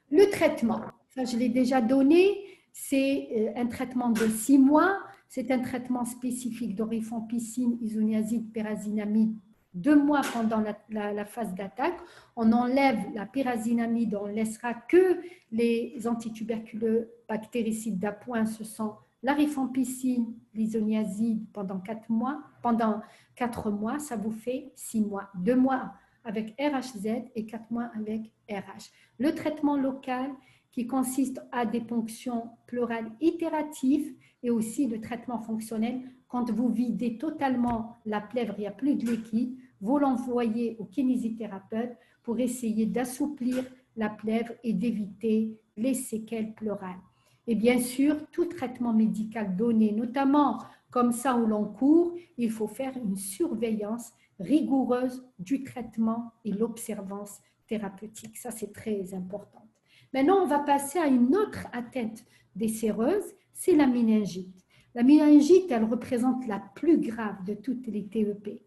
A: Le traitement, ça je l'ai déjà donné, c'est un traitement de 6 mois, c'est un traitement spécifique de rifampicine, isoniazide, pyrazinamide, 2 mois pendant la phase d'attaque. On enlève la pyrazinamide, on ne laissera que les antituberculeux bactéricides d'appoint, ce sont la rifampicine, l'isoniazide pendant 4 mois. Pendant 4 mois, ça vous fait 6 mois, 2 mois avec RHZ et 4 mois avec RH. Le traitement local qui consiste à des ponctions pleurales itératives et aussi le traitement fonctionnel. Quand vous videz totalement la plèvre, il n'y a plus de liquide, vous l'envoyez au kinésithérapeute pour essayer d'assouplir la plèvre et d'éviter les séquelles pleurales. Et bien sûr, tout traitement médical donné, notamment comme ça au long cours, il faut faire une surveillance rigoureuse du traitement et l'observance thérapeutique. Ça, c'est très important. Maintenant, on va passer à une autre atteinte des séreuses, c'est la méningite. La méningite, elle représente la plus grave de toutes les TEP.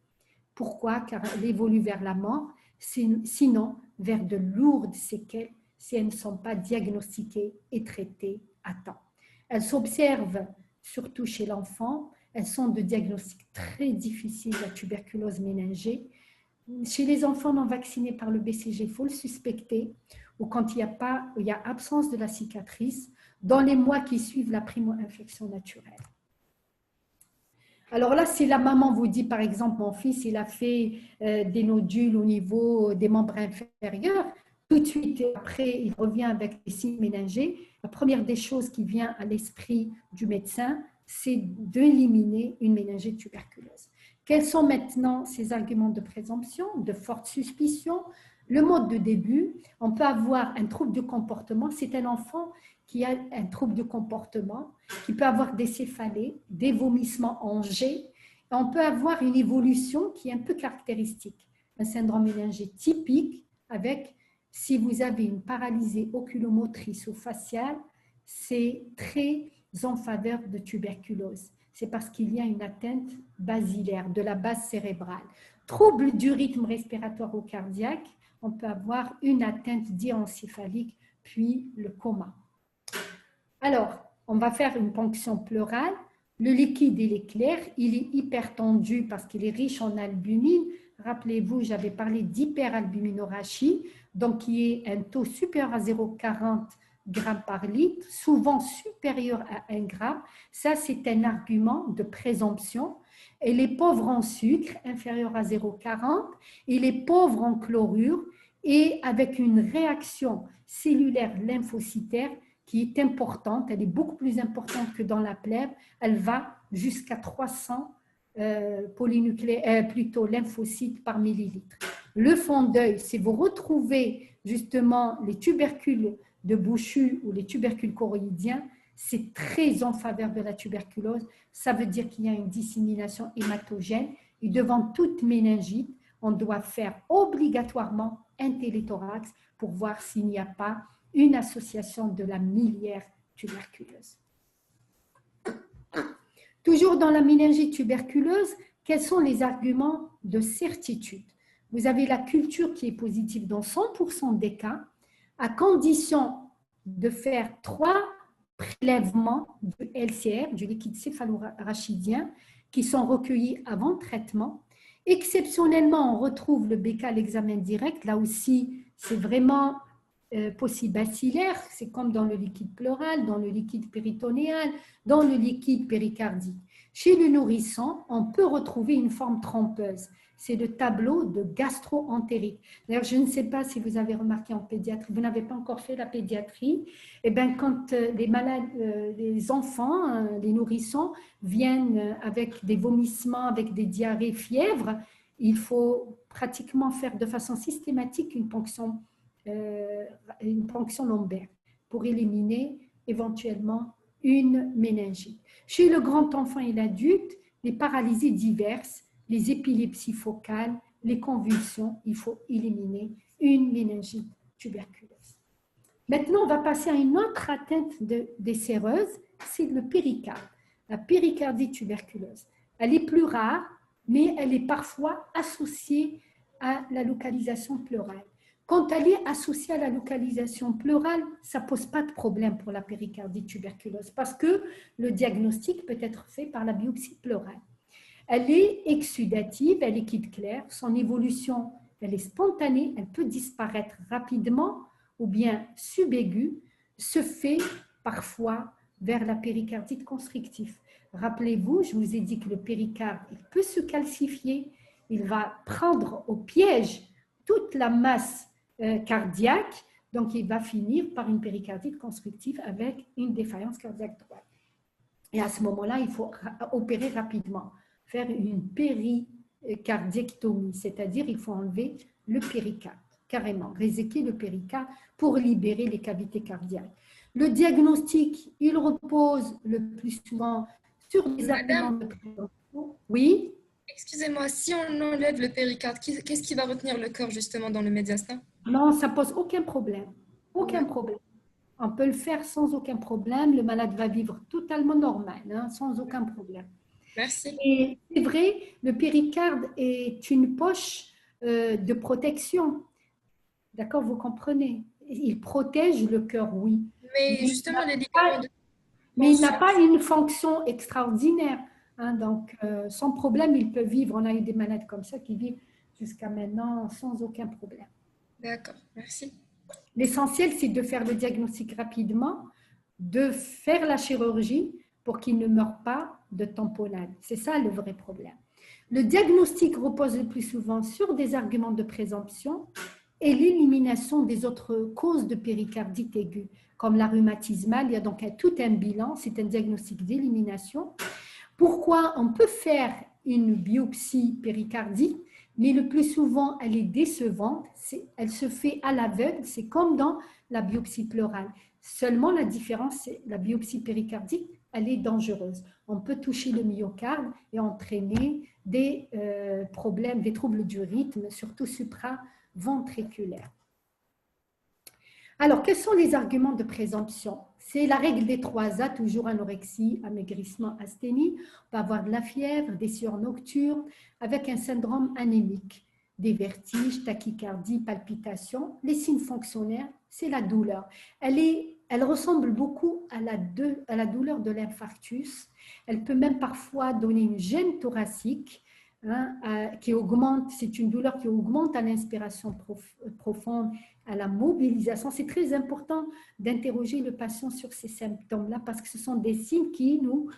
A: Pourquoi? Car elle évolue vers la mort, sinon vers de lourdes séquelles si elles ne sont pas diagnostiquées et traitées à temps. Elles s'observent surtout chez l'enfant. Elles sont de diagnostic très difficile, la tuberculose méningée. Chez les enfants non vaccinés par le BCG, il faut le suspecter, ou quand il y a absence de la cicatrice, dans les mois qui suivent la primo-infection naturelle. Alors là, si la maman vous dit, par exemple, mon fils, il a fait des nodules au niveau des membres inférieurs, tout de suite après, il revient avec des signes méningés. La première des choses qui vient à l'esprit du médecin, c'est d'éliminer une méningite tuberculeuse. Quels sont maintenant ces arguments de présomption, de forte suspicion? Le mode de début, on peut avoir un trouble de comportement, c'est un enfant qui a un trouble de comportement, qui peut avoir des céphalées, des vomissements en jet, et on peut avoir une évolution qui est un peu caractéristique, un syndrome méningé typique avec, si vous avez une paralysie oculomotrice ou faciale, c'est très en faveur de tuberculose. C'est parce qu'il y a une atteinte basilaire de la base cérébrale. Trouble du rythme respiratoire ou cardiaque, on peut avoir une atteinte diencéphalique, puis le coma. Alors, on va faire une ponction pleurale. Le liquide, il est clair, il est hypertendu parce qu'il est riche en albumine. Rappelez-vous, j'avais parlé d'hyperalbuminorachie, donc qui est un taux supérieur à 0,40 grammes par litre, souvent supérieur à 1 gramme. Ça, c'est un argument de présomption. Elle est pauvre en sucre, inférieur à 0,40. Il est pauvre en chlorure et avec une réaction cellulaire lymphocytaire qui qui est importante, elle est beaucoup plus importante que dans la plèvre, elle va jusqu'à 300 plutôt lymphocytes par millilitre. Le fond d'œil, si vous retrouvez justement les tubercules de Bouchu ou les tubercules choroïdiens, c'est très en faveur de la tuberculose. Ça veut dire qu'il y a une dissémination hématogène et devant toute méningite, on doit faire obligatoirement un téléthorax pour voir s'il n'y a pas une association de la miliaire tuberculeuse. Toujours dans la méningite tuberculeuse, quels sont les arguments de certitude? Vous avez la culture qui est positive dans 100% des cas, à condition de faire 3 prélèvements du LCR, du liquide céphalorachidien, qui sont recueillis avant traitement. Exceptionnellement, on retrouve le BK à l'examen direct. Là aussi, c'est vraiment possibacillaire. C'est comme dans le liquide pleural, dans le liquide péritonéal, dans le liquide péricardique. Chez le nourrisson, on peut retrouver une forme trompeuse. C'est le tableau de gastro-entérique. D'ailleurs, je ne sais pas si vous avez remarqué en pédiatrie, vous n'avez pas encore fait la pédiatrie, et bien quand les malades, les enfants, les nourrissons viennent avec des vomissements, avec des diarrhées, fièvres, il faut pratiquement faire de façon systématique une ponction lombaire pour éliminer éventuellement une méningite. Chez le grand enfant et l'adulte, les paralysies diverses, les épilepsies focales, les convulsions, il faut éliminer une méningite tuberculeuse. Maintenant, on va passer à une autre atteinte des séreuses, c'est le péricarde, la péricardite tuberculeuse. Elle est plus rare, mais elle est parfois associée à la localisation pleurale. Quand elle est associée à la localisation pleurale, ça ne pose pas de problème pour la péricardite tuberculeuse parce que le diagnostic peut être fait par la biopsie pleurale. Elle est exsudative, elle est liquide clair, son évolution, elle est spontanée, elle peut disparaître rapidement ou bien subaiguë, se fait parfois vers la péricardite constrictive. Rappelez-vous, je vous ai dit que le péricarde, il peut se calcifier, il va prendre au piège toute la masse cardiaque, donc il va finir par une péricardite constrictive avec une défaillance cardiaque droite. Et à ce moment-là, il faut opérer rapidement, faire une péricardiectomie, c'est-à-dire il faut enlever le péricarde, carrément, réséquer le péricarde pour libérer les cavités cardiaques. Le diagnostic, il repose le plus souvent sur des arguments de prévention. Oui?
E: Excusez-moi, si on enlève le péricarde, qu'est-ce qui va retenir le cœur justement dans le médiastin?
A: Non, ça pose aucun problème. Aucun problème. On peut le faire sans aucun problème. Le malade va vivre totalement normal, hein, sans aucun problème.
E: Merci.
A: Et c'est vrai, le péricarde est une poche de protection. D'accord, vous comprenez? Il protège le cœur, oui.
E: Mais justement, les ligaments de...
A: Mais il n'a pas une fonction extraordinaire. Hein, donc, sans problème, il peut vivre. On a eu des malades comme ça qui vivent jusqu'à maintenant sans aucun problème.
E: D'accord, merci.
A: L'essentiel, c'est de faire le diagnostic rapidement, de faire la chirurgie pour qu'il ne meure pas de tamponnade. C'est ça le vrai problème. Le diagnostic repose le plus souvent sur des arguments de présomption et l'élimination des autres causes de péricardite aiguë, comme la rhumatismale. Il y a donc tout un bilan, c'est un diagnostic d'élimination. Pourquoi? On peut faire une biopsie péricardique, mais le plus souvent, elle est décevante. Elle se fait à l'aveugle, c'est comme dans la biopsie pleurale. Seulement, la différence, c'est la biopsie péricardique, elle est dangereuse. On peut toucher le myocarde et entraîner des problèmes, des troubles du rythme, surtout supraventriculaires. Alors, quels sont les arguments de présomption? C'est la règle des 3 A, toujours anorexie, amaigrissement, asthénie. On peut avoir de la fièvre, des sueurs nocturnes, avec un syndrome anémique, des vertiges, tachycardie, palpitations. Les signes fonctionnaires, c'est la douleur. Elle ressemble beaucoup à la douleur de l'infarctus. Elle peut même parfois donner une gêne thoracique, hein, qui augmente, c'est une douleur qui augmente à l'inspiration profonde, à la mobilisation. C'est très important d'interroger le patient sur ces symptômes-là parce que ce sont des signes qui nous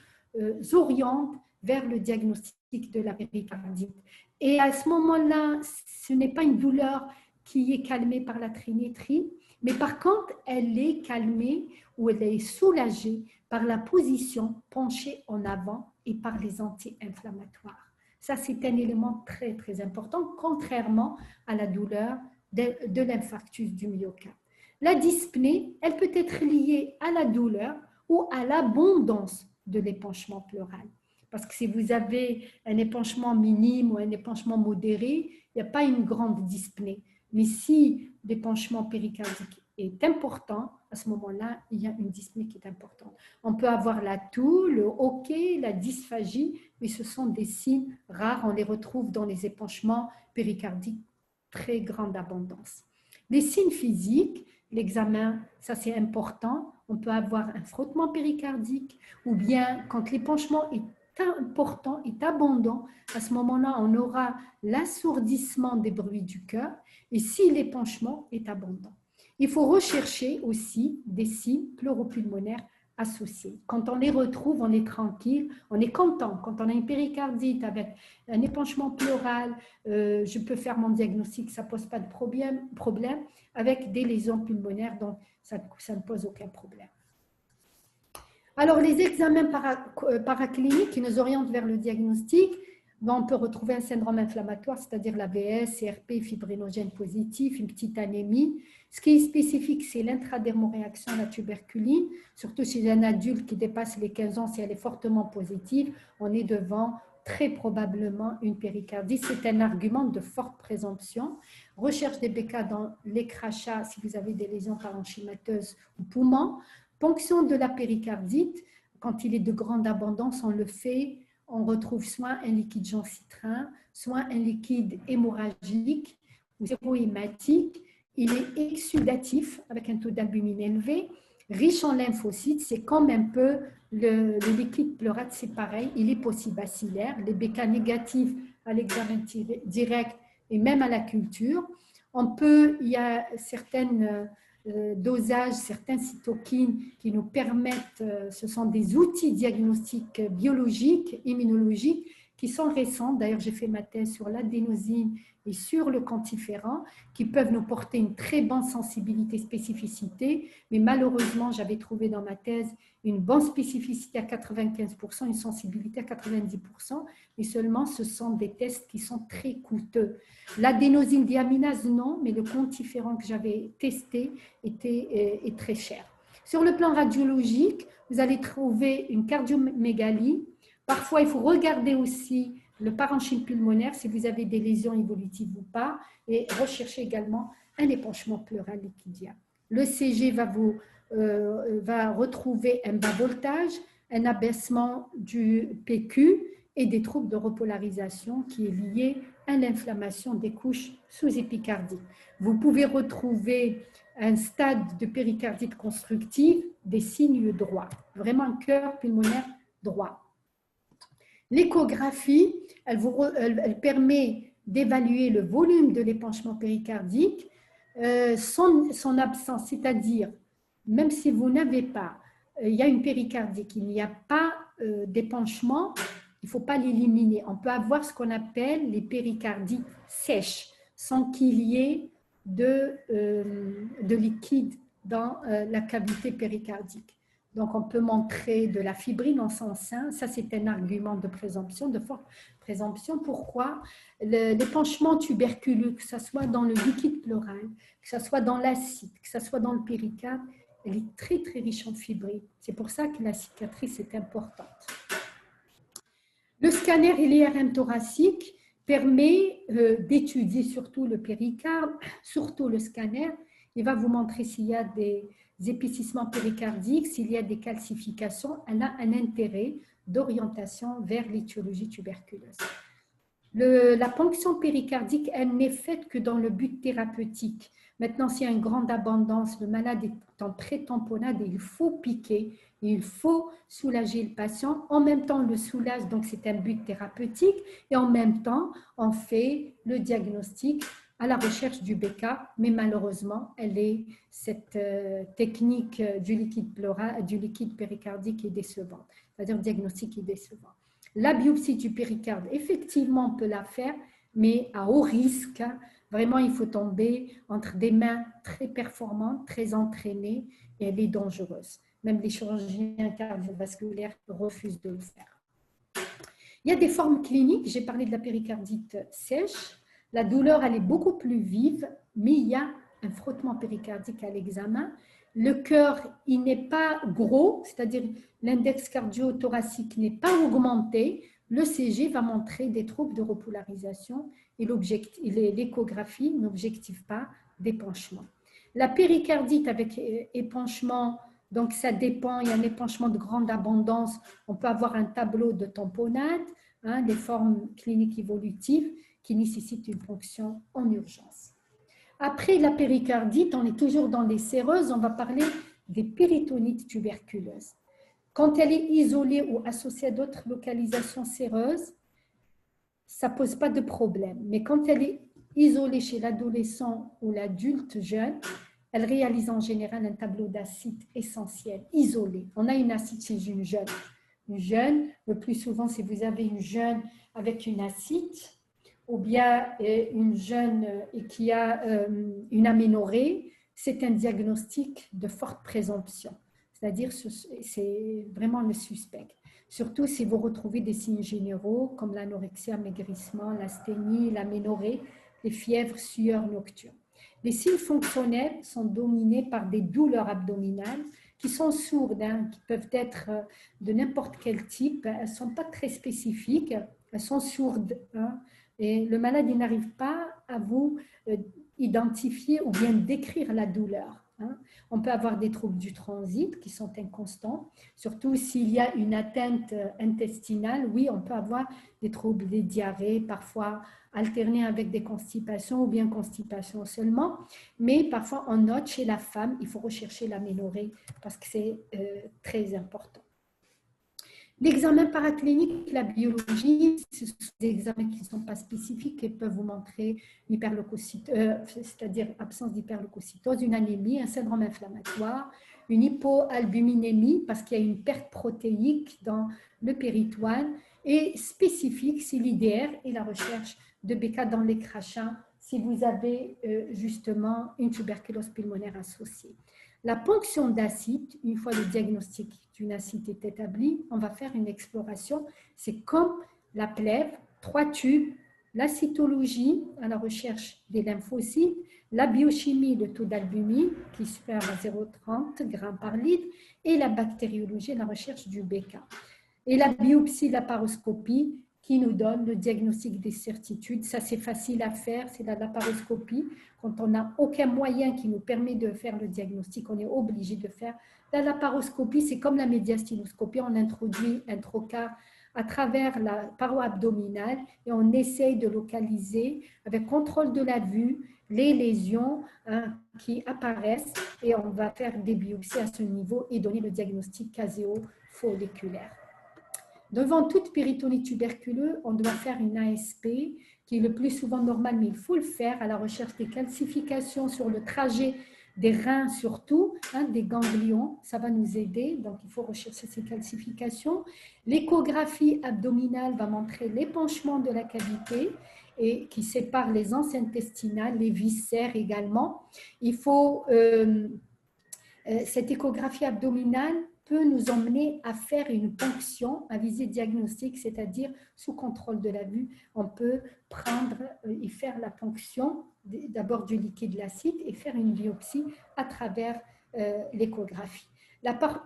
A: orientent vers le diagnostic de la péricardite. Et à ce moment-là, ce n'est pas une douleur qui est calmée par la trimétrie, mais par contre, elle est calmée ou elle est soulagée par la position penchée en avant et par les anti-inflammatoires. Ça, c'est un élément très, très important, contrairement à la douleur de l'infarctus du myocarde. La dyspnée, elle peut être liée à la douleur ou à l'abondance de l'épanchement pleural. Parce que si vous avez un épanchement minime ou un épanchement modéré, il n'y a pas une grande dyspnée. Mais si l'épanchement péricardique est important, à ce moment-là, il y a une dyspnée qui est importante. On peut avoir la toux, le hoquet, la dysphagie, mais ce sont des signes rares. On les retrouve dans les épanchements péricardiques, très grande abondance. Les signes physiques, l'examen, ça c'est important. On peut avoir un frottement péricardique ou bien quand l'épanchement est important, est abondant, à ce moment-là, on aura l'assourdissement des bruits du cœur et si l'épanchement est abondant. Il faut rechercher aussi des signes pleuropulmonaires associés. Quand on les retrouve, on est tranquille, on est content. Quand on a une péricardite avec un épanchement pleural, je peux faire mon diagnostic, ça ne pose pas de problème. Avec des lésions pulmonaires, donc ça ne pose aucun problème. Alors, les examens paracliniques qui nous orientent vers le diagnostic, on peut retrouver un syndrome inflammatoire, c'est-à-dire l'AVS, CRP, fibrinogène positif, une petite anémie. Ce qui est spécifique, c'est l'intradermoréaction à la tuberculine, surtout chez un adulte qui dépasse les 15 ans, si elle est fortement positive, on est devant très probablement une péricardie. C'est un argument de forte présomption. Recherche des BK dans les crachats si vous avez des lésions parenchymateuses ou poumons. Ponction de la péricardite, quand il est de grande abondance, on le fait, on retrouve soit un liquide gencitrin, soit un liquide hémorragique ou hématique. Il est exsudatif avec un taux d'albumine élevé, riche en lymphocytes, c'est comme un peu le liquide pleurate, c'est pareil, il est possibacillaire, les BK négatifs à l'examen direct et même à la culture. Il y a certaines dosages, certaines cytokines qui nous permettent, ce sont des outils diagnostiques biologiques, immunologiques, qui sont récents. D'ailleurs, j'ai fait ma thèse sur l'adénosine et sur le quantiféran, qui peuvent nous porter une très bonne sensibilité, spécificité, mais malheureusement, j'avais trouvé dans ma thèse une bonne spécificité à 95%, une sensibilité à 90%, mais seulement ce sont des tests qui sont très coûteux. L'adénosine déaminase, non, mais le quantiféran que j'avais testé est très cher. Sur le plan radiologique, vous allez trouver une cardiomégalie. Parfois, il faut regarder aussi le parenchyme pulmonaire, si vous avez des lésions évolutives ou pas, et rechercher également un épanchement pleural liquidien. Le CG va retrouver un bas voltage, un abaissement du PQ et des troubles de repolarisation qui est lié à l'inflammation des couches sous-épicardiques. Vous pouvez retrouver un stade de péricardite constructive, des signes droits, vraiment un cœur pulmonaire droit. L'échographie, elle permet d'évaluer le volume de l'épanchement péricardique, son absence, c'est-à-dire, même si vous n'avez pas, il y a une péricardie, il n'y a pas d'épanchement, il ne faut pas l'éliminer. On peut avoir ce qu'on appelle les péricardies sèches, sans qu'il y ait de liquide dans la cavité péricardique. Donc, on peut montrer de la fibrine en son sein. Ça, c'est un argument de présomption, de forte présomption. Pourquoi? L'épanchement tuberculeux, que ce soit dans le liquide pleural, que ce soit dans l'acide, que ce soit dans le péricarde, elle est très, très riche en fibrine. C'est pour ça que la cicatrice est importante. Le scanner et l'IRM thoracique permet d'étudier surtout le péricarde, surtout le scanner. Il va vous montrer s'il y a des épaississements péricardiques, s'il y a des calcifications. Elle a un intérêt d'orientation vers l'étiologie tuberculeuse. La ponction péricardique, elle n'est faite que dans le but thérapeutique. Maintenant, s'il y a une grande abondance, le malade est en pré-tamponnade et il faut piquer, il faut soulager le patient. En même temps, on le soulage, donc c'est un but thérapeutique. Et en même temps, on fait le diagnostic à la recherche du BK, mais malheureusement, cette technique du liquide péricardique est décevante, c'est-à-dire diagnostic est décevant. La biopsie du péricarde, effectivement, on peut la faire, mais à haut risque Vraiment, il faut tomber entre des mains très performantes, très entraînées, et elle est dangereuse. Même les chirurgiens cardiovasculaires refusent de le faire. Il y a des formes cliniques. J'ai parlé de la péricardite sèche. La douleur, elle est beaucoup plus vive, mais il y a un frottement péricardique à l'examen. Le cœur, il n'est pas gros, c'est-à-dire l'index cardio-thoracique n'est pas augmenté. Le CG va montrer des troubles de repolarisation et l'échographie n'objective pas d'épanchement. La péricardite avec épanchement, donc ça dépend, il y a un épanchement de grande abondance, on peut avoir un tableau de tamponnade, des formes cliniques évolutives qui nécessitent une ponction en urgence. Après la péricardite, on est toujours dans les séreuses, on va parler des péritonites tuberculeuses. Quand elle est isolée ou associée à d'autres localisations séreuses, ça ne pose pas de problème. Mais quand elle est isolée chez l'adolescent ou l'adulte jeune, elle réalise en général un tableau d'acide essentiel, isolé. On a une acide chez une jeune. Une jeune, le plus souvent, si vous avez une jeune avec une acide, ou bien une jeune qui a une aménorrhée, c'est un diagnostic de forte présomption. C'est-à-dire, c'est vraiment le suspect. Surtout si vous retrouvez des signes généraux comme l'anorexie, amaigrissement, l'asthénie, l'aménorrhée, les fièvres, sueurs nocturnes. Les signes fonctionnels sont dominés par des douleurs abdominales qui sont sourdes, qui peuvent être de n'importe quel type. Elles ne sont pas très spécifiques, elles sont sourdes. Et le malade n'arrive pas à vous identifier ou bien décrire la douleur. On peut avoir des troubles du transit qui sont inconstants, surtout s'il y a une atteinte intestinale. Oui, on peut avoir des troubles, des diarrhées, parfois alternées avec des constipations ou bien constipation seulement. Mais parfois, on note chez la femme, il faut rechercher l'aménorrhée parce que c'est très important. L'examen paraclinique, la biologie, ce sont des examens qui ne sont pas spécifiques et peuvent vous montrer c'est-à-dire absence d'hyperleucocytose, une anémie, un syndrome inflammatoire, une hypoalbuminémie parce qu'il y a une perte protéique dans le péritoine et spécifique, c'est l'IDR et la recherche de BK dans les crachats si vous avez justement une tuberculose pulmonaire associée. La ponction d'acide, une fois le diagnostic d'une acide est établi, on va faire une exploration. C'est comme la plèvre, 3 tubes, la cytologie à la recherche des lymphocytes, la biochimie, le taux d'albumine qui est supérieur à 0,30 g par litre et la bactériologie à la recherche du BK. Et la biopsie, la paroscopie qui nous donne le diagnostic des certitudes. Ça, c'est facile à faire, c'est la laparoscopie. Quand on n'a aucun moyen qui nous permet de faire le diagnostic, on est obligé de faire. La laparoscopie, c'est comme la médiastinoscopie, on introduit un trocar à travers la paroi abdominale et on essaye de localiser, avec contrôle de la vue, les lésions qui apparaissent et on va faire des biopsies à ce niveau et donner le diagnostic caséo-folliculaire. Devant toute péritonite tuberculeuse, on doit faire une ASP qui est le plus souvent normale, mais il faut le faire à la recherche des calcifications sur le trajet des reins surtout, des ganglions, ça va nous aider, donc il faut rechercher ces calcifications. L'échographie abdominale va montrer l'épanchement de la cavité et qui sépare les anses intestinales, les viscères également. Il faut, cette échographie abdominale peut nous emmener à faire une ponction à visée diagnostique, c'est-à-dire sous contrôle de la vue, on peut prendre et faire la ponction d'abord du liquide acide et faire une biopsie à travers l'échographie.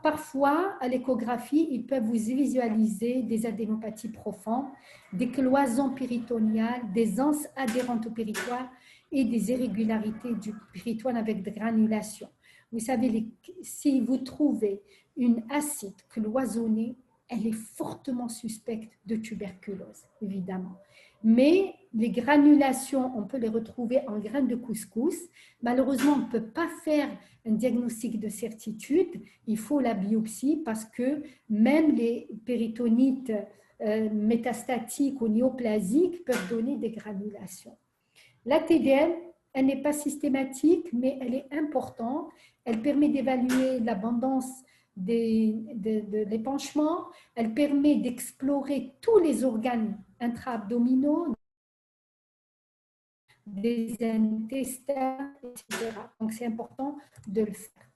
A: Parfois, à l'échographie, ils peuvent vous visualiser des adénopathies profondes, des cloisons péritoniales, des anses adhérentes au péritoine et des irrégularités du péritoine avec des granulations. Vous savez, si vous trouvez une acide cloisonnée, elle est fortement suspecte de tuberculose, évidemment. Mais les granulations, on peut les retrouver en graines de couscous. Malheureusement, on ne peut pas faire un diagnostic de certitude. Il faut la biopsie parce que même les péritonites métastatiques ou néoplasiques peuvent donner des granulations. La TDM, elle n'est pas systématique, mais elle est importante. Elle permet d'évaluer l'abondance de l'épanchement. Elle permet d'explorer tous les organes intra-abdominaux, des intestins, etc. Donc, c'est important de le faire.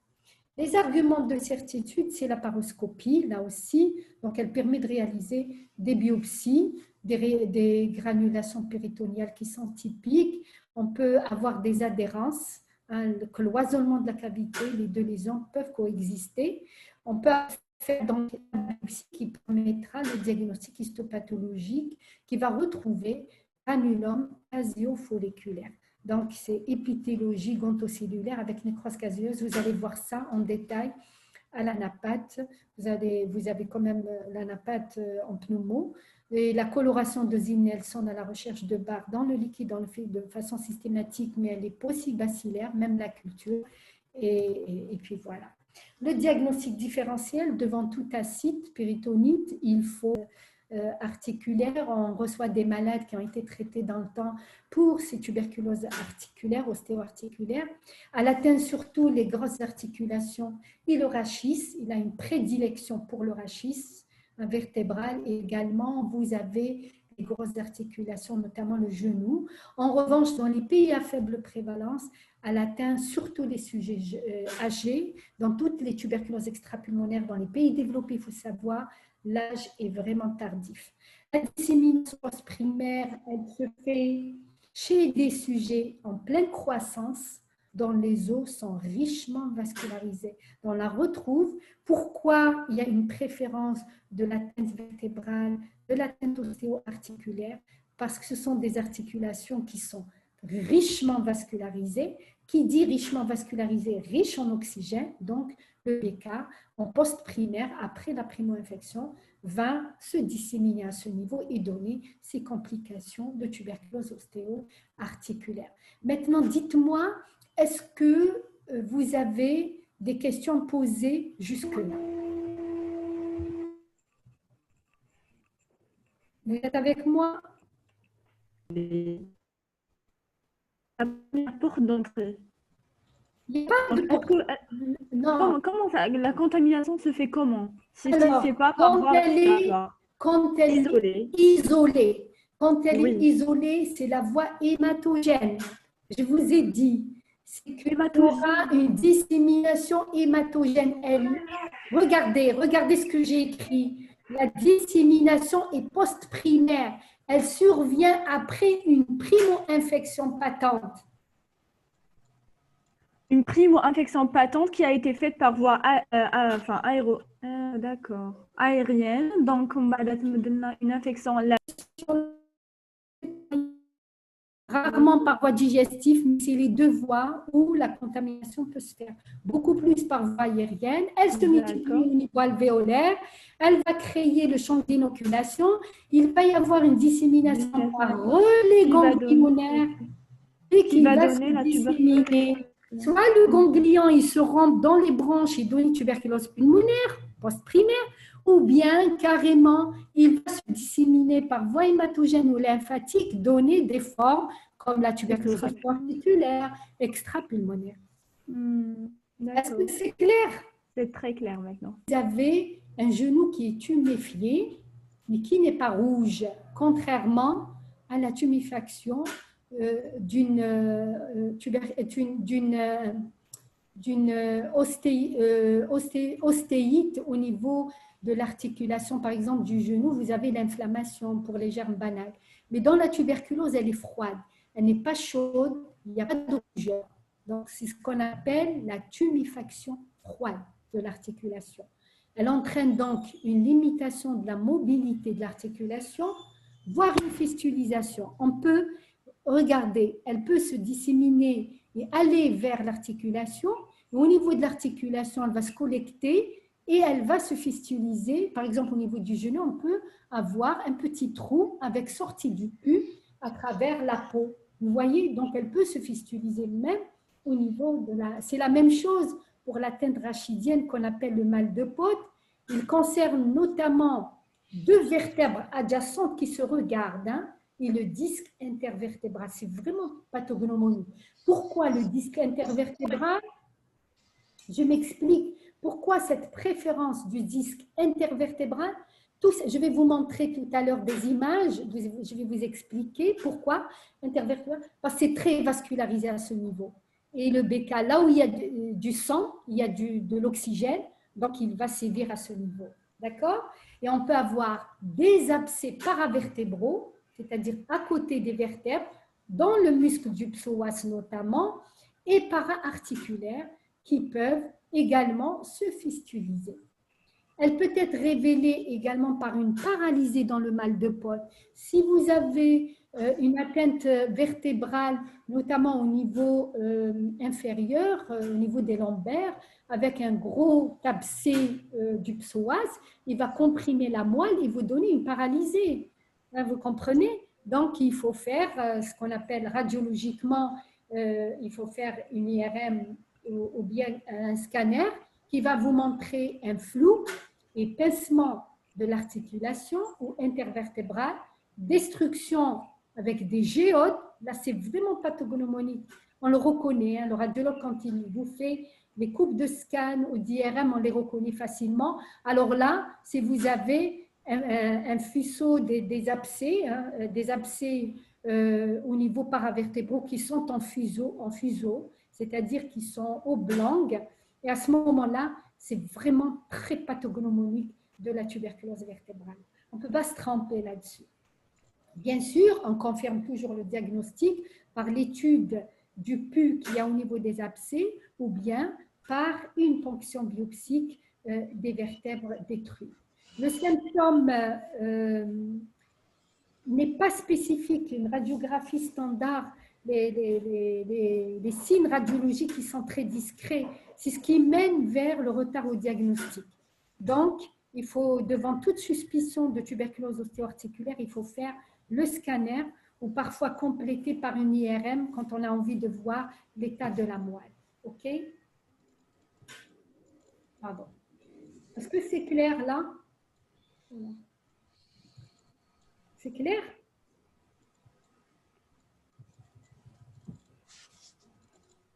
A: Les arguments de certitude, c'est la paroscopie, là aussi. Donc, elle permet de réaliser des biopsies, des granulations péritoniales qui sont typiques. On peut avoir des adhérences, hein, le cloisonnement de la cavité, les deux lésions peuvent coexister. On peut faire donc la biopsie qui permettra le diagnostic histopathologique qui va retrouver granulome casio-folliculaire. Donc, c'est épithéliologie gontocellulaire avec nécrose caseuse. Vous allez voir ça en détail à l'anapathe. Vous avez quand même l'anapathe en pneumo. Et la coloration de Zinn-Nelson à la recherche de barres dans le liquide, on le fait de façon systématique, mais elle est possibacillaire, même la culture. Et puis voilà. Le diagnostic différentiel devant tout acide, péritonite, il faut articulaire. On reçoit des malades qui ont été traités dans le temps pour ces tuberculoses articulaires, ostéo-articulaires. Elle atteint surtout les grosses articulations et le rachis. Il a une prédilection pour le rachis vertébral et également vous avez les grosses articulations, notamment le genou. En revanche, dans les pays à faible prévalence, elle atteint surtout les sujets âgés. Dans toutes les tuberculoses extrapulmonaires, dans les pays développés, il faut savoir, l'âge est vraiment tardif. La dissémination primaire, elle se fait chez des sujets en pleine croissance, dont les os sont richement vascularisés. On la retrouve. Pourquoi il y a une préférence de l'atteinte vertébrale, de l'atteinte ostéo-articulaire? Parce que ce sont des articulations qui sont richement vascularisées. Qui dit richement vascularisé, riche en oxygène, donc le BK en post-primaire, après la primo-infection, va se disséminer à ce niveau et donner ces complications de tuberculose ostéo-articulaire. Maintenant, dites-moi, est-ce que vous avez des questions posées jusque-là? Vous êtes avec moi?
F: La première porte d'entrée.
A: Il n'y a pas de
F: Donc,
A: non.
F: comment ça, la contamination se fait comment? Si
A: Alors,
F: c'est pas par voie respiratoire.
A: quand elle
F: Isolée.
A: est isolée, quand elle
F: Oui.
A: est isolée, c'est la voie hématogène. Je vous ai dit, c'est qu'il y
F: Hématogène.
A: aura une dissémination hématogène. Regardez ce que j'ai écrit. La dissémination est post-primaire. Elle survient après une primo-infection patente.
F: Une primo-infection patente qui a été faite par voie aérienne. Donc, on va donner une infection là.
A: Rarement par voie digestive, mais c'est les deux voies où la contamination peut se faire. Beaucoup plus par voie aérienne. Elle se multiplie au niveau alvéolaire. Elle va créer le champ d'inoculation. Il va y avoir une dissémination par relais ganglionnaire et qui va se disséminer. Soit le ganglion, il se rentre dans les branches et donne une tuberculose pulmonaire, post-primaire, ou bien carrément, il va se disséminer par voie hématogène ou lymphatique, donner des formes comme la tuberculose articulaire, extrapulmonaire. Est-ce que c'est clair?
F: C'est très clair maintenant.
A: Vous avez un genou qui est tuméfié, mais qui n'est pas rouge, contrairement à la tuméfaction d'une ostéite au niveau de l'articulation, par exemple du genou, vous avez l'inflammation pour les germes banals. Mais dans la tuberculose, elle est froide, elle n'est pas chaude, il n'y a pas de rougeur. Donc, c'est ce qu'on appelle la tuméfaction froide de l'articulation. Elle entraîne donc une limitation de la mobilité de l'articulation, voire une fistulisation. On peut regarder, elle peut se disséminer et aller vers l'articulation. Au niveau de l'articulation, elle va se collecter et elle va se fistuliser. Par exemple, au niveau du genou, on peut avoir un petit trou avec sortie du U à travers la peau. Vous voyez, donc elle peut se fistuliser même au niveau de la... C'est la même chose pour l'atteinte rachidienne qu'on appelle le mal de Pote. Il concerne notamment deux vertèbres adjacentes qui se regardent, hein, et le disque intervertébral. C'est vraiment pathognomonique. Pourquoi le disque intervertébral? Je m'explique. Pourquoi cette préférence du disque intervertébral? Je vais vous montrer tout à l'heure des images, je vais vous expliquer pourquoi intervertébral, parce que c'est très vascularisé à ce niveau. Et le BK, là où il y a du sang, il y a de l'oxygène, donc il va sévir à ce niveau. D'accord? Et on peut avoir des abcès paravertébraux, c'est-à-dire à côté des vertèbres, dans le muscle du psoas notamment, et para-articulaires qui peuvent également se fistuliser. Elle peut être révélée également par une paralysie dans le mal de Pol. Si vous avez une atteinte vertébrale, notamment au niveau inférieur, au niveau des lombaires, avec un gros abcès du psoas, il va comprimer la moelle et vous donner une paralysie. Là, vous comprenez? Donc, il faut faire ce qu'on appelle radiologiquement, il faut faire une IRM ou bien un scanner qui va vous montrer un flou et pincement de l'articulation ou intervertébrale, destruction avec des géodes. Là, c'est vraiment pathognomonique. On le reconnaît, hein, le radiologue, quand il vous fait les coupes de scan ou d'IRM, on les reconnaît facilement. Alors là, si vous avez un fuseau des abcès, hein, des abcès au niveau paravertébraux qui sont en fuseau, c'est-à-dire qui sont oblongues, et à ce moment-là, c'est vraiment très pathognomonique de la tuberculose vertébrale. On ne peut pas se tromper là-dessus. Bien sûr, on confirme toujours le diagnostic par l'étude du pus qu'il y a au niveau des abcès ou bien par une ponction biopsique des vertèbres détruites. Le symptôme n'est pas spécifique. Une radiographie standard, les signes radiologiques qui sont très discrets, c'est ce qui mène vers le retard au diagnostic. Donc, il faut, devant toute suspicion de tuberculose ostéo-articulaire, il faut faire le scanner ou parfois compléter par une IRM quand on a envie de voir l'état de la moelle. OK? Pardon. Est-ce que c'est clair là? C'est clair?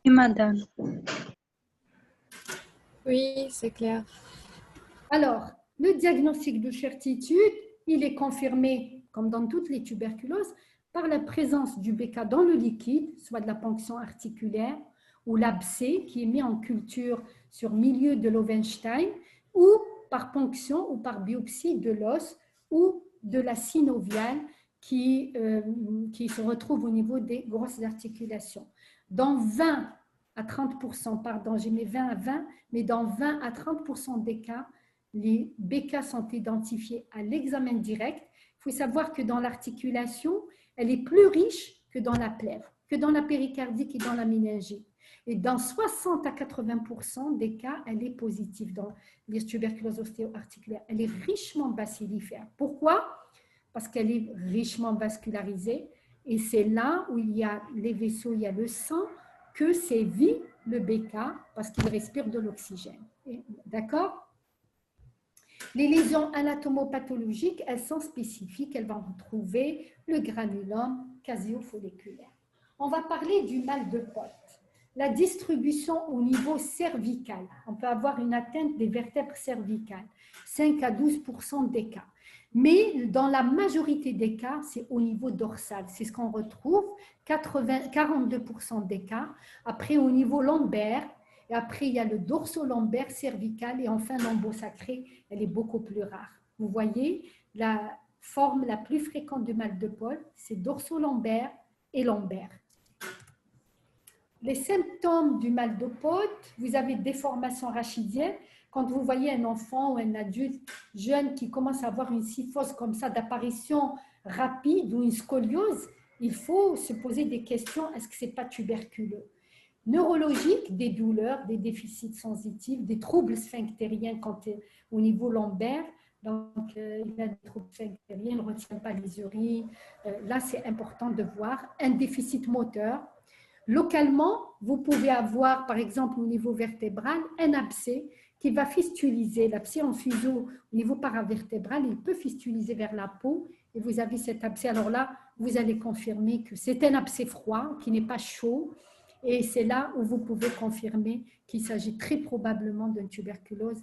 G: Oui, madame.
E: Oui, c'est clair.
A: Alors, le diagnostic de certitude, il est confirmé, comme dans toutes les tuberculoses, par la présence du BK dans le liquide, soit de la ponction articulaire ou l'abcès qui est mis en culture sur milieu de Lowenstein, ou par ponction ou par biopsie de l'os ou de la synoviale qui se retrouve au niveau des grosses articulations. Dans 20 à 30%, pardon, j'ai mis 20 à 20, mais dans 20 à 30% des cas, les BK sont identifiés à l'examen direct. Il faut savoir que dans l'articulation, elle est plus riche que dans la plèvre, que dans la péricardique et dans la méningite. Et dans 60 à 80% des cas, elle est positive dans les tuberculoses ostéo-articulaires. Elle est richement bacillifère. Pourquoi? Parce qu'elle est richement vascularisée et c'est là où il y a les vaisseaux, il y a le sang, que sévit le BK parce qu'il respire de l'oxygène. D'accord? Les lésions anatomopathologiques, elles sont spécifiques. Elles vont retrouver le granulome caseo-folliculaire. On va parler du mal de Pott. La distribution au niveau cervical. On peut avoir une atteinte des vertèbres cervicales, 5 à 12% des cas. Mais dans la majorité des cas, c'est au niveau dorsal. C'est ce qu'on retrouve, 42% des cas. Après, au niveau lombaire, et après, il y a le dorso-lombaire cervical et enfin l'ombosacré, elle est beaucoup plus rare. Vous voyez, la forme la plus fréquente du mal de Pott, c'est dorso-lombaire et lombaire. Les symptômes du mal de Pott, vous avez déformation rachidienne. Quand vous voyez un enfant ou un adulte jeune qui commence à avoir une kyphose comme ça d'apparition rapide ou une scoliose, il faut se poser des questions, est-ce que ce n'est pas tuberculeux? Neurologique, des douleurs, des déficits sensitifs, des troubles sphinctériens au niveau lombaire. Donc, il y a des troubles sphinctériens, il ne retient pas les urines. Là, c'est important de voir un déficit moteur. Localement, vous pouvez avoir, par exemple, au niveau vertébral, un abcès qui va fistuliser. L'abcès en fuseau au niveau paravertébral, il peut fistuliser vers la peau et vous avez cet abcès. Alors là, vous allez confirmer que c'est un abcès froid, qui n'est pas chaud. Et c'est là où vous pouvez confirmer qu'il s'agit très probablement d'une tuberculose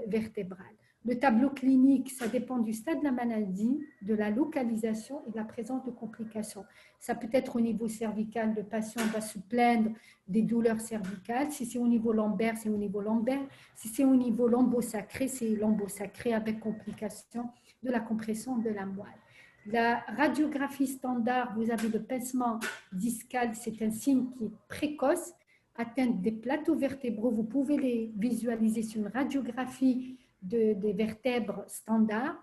A: vertébrale. Le tableau clinique, ça dépend du stade de la maladie, de la localisation et de la présence de complications. Ça peut être au niveau cervical, le patient va se plaindre des douleurs cervicales. Si c'est au niveau lombaire, c'est au niveau lombaire. Si c'est au niveau lombo-sacré, c'est lombo-sacré avec complications de la compression de la moelle. La radiographie standard, vous avez le pincement discal, c'est un signe qui est précoce, atteinte des plateaux vertébraux. Vous pouvez les visualiser sur une radiographie des vertèbres standards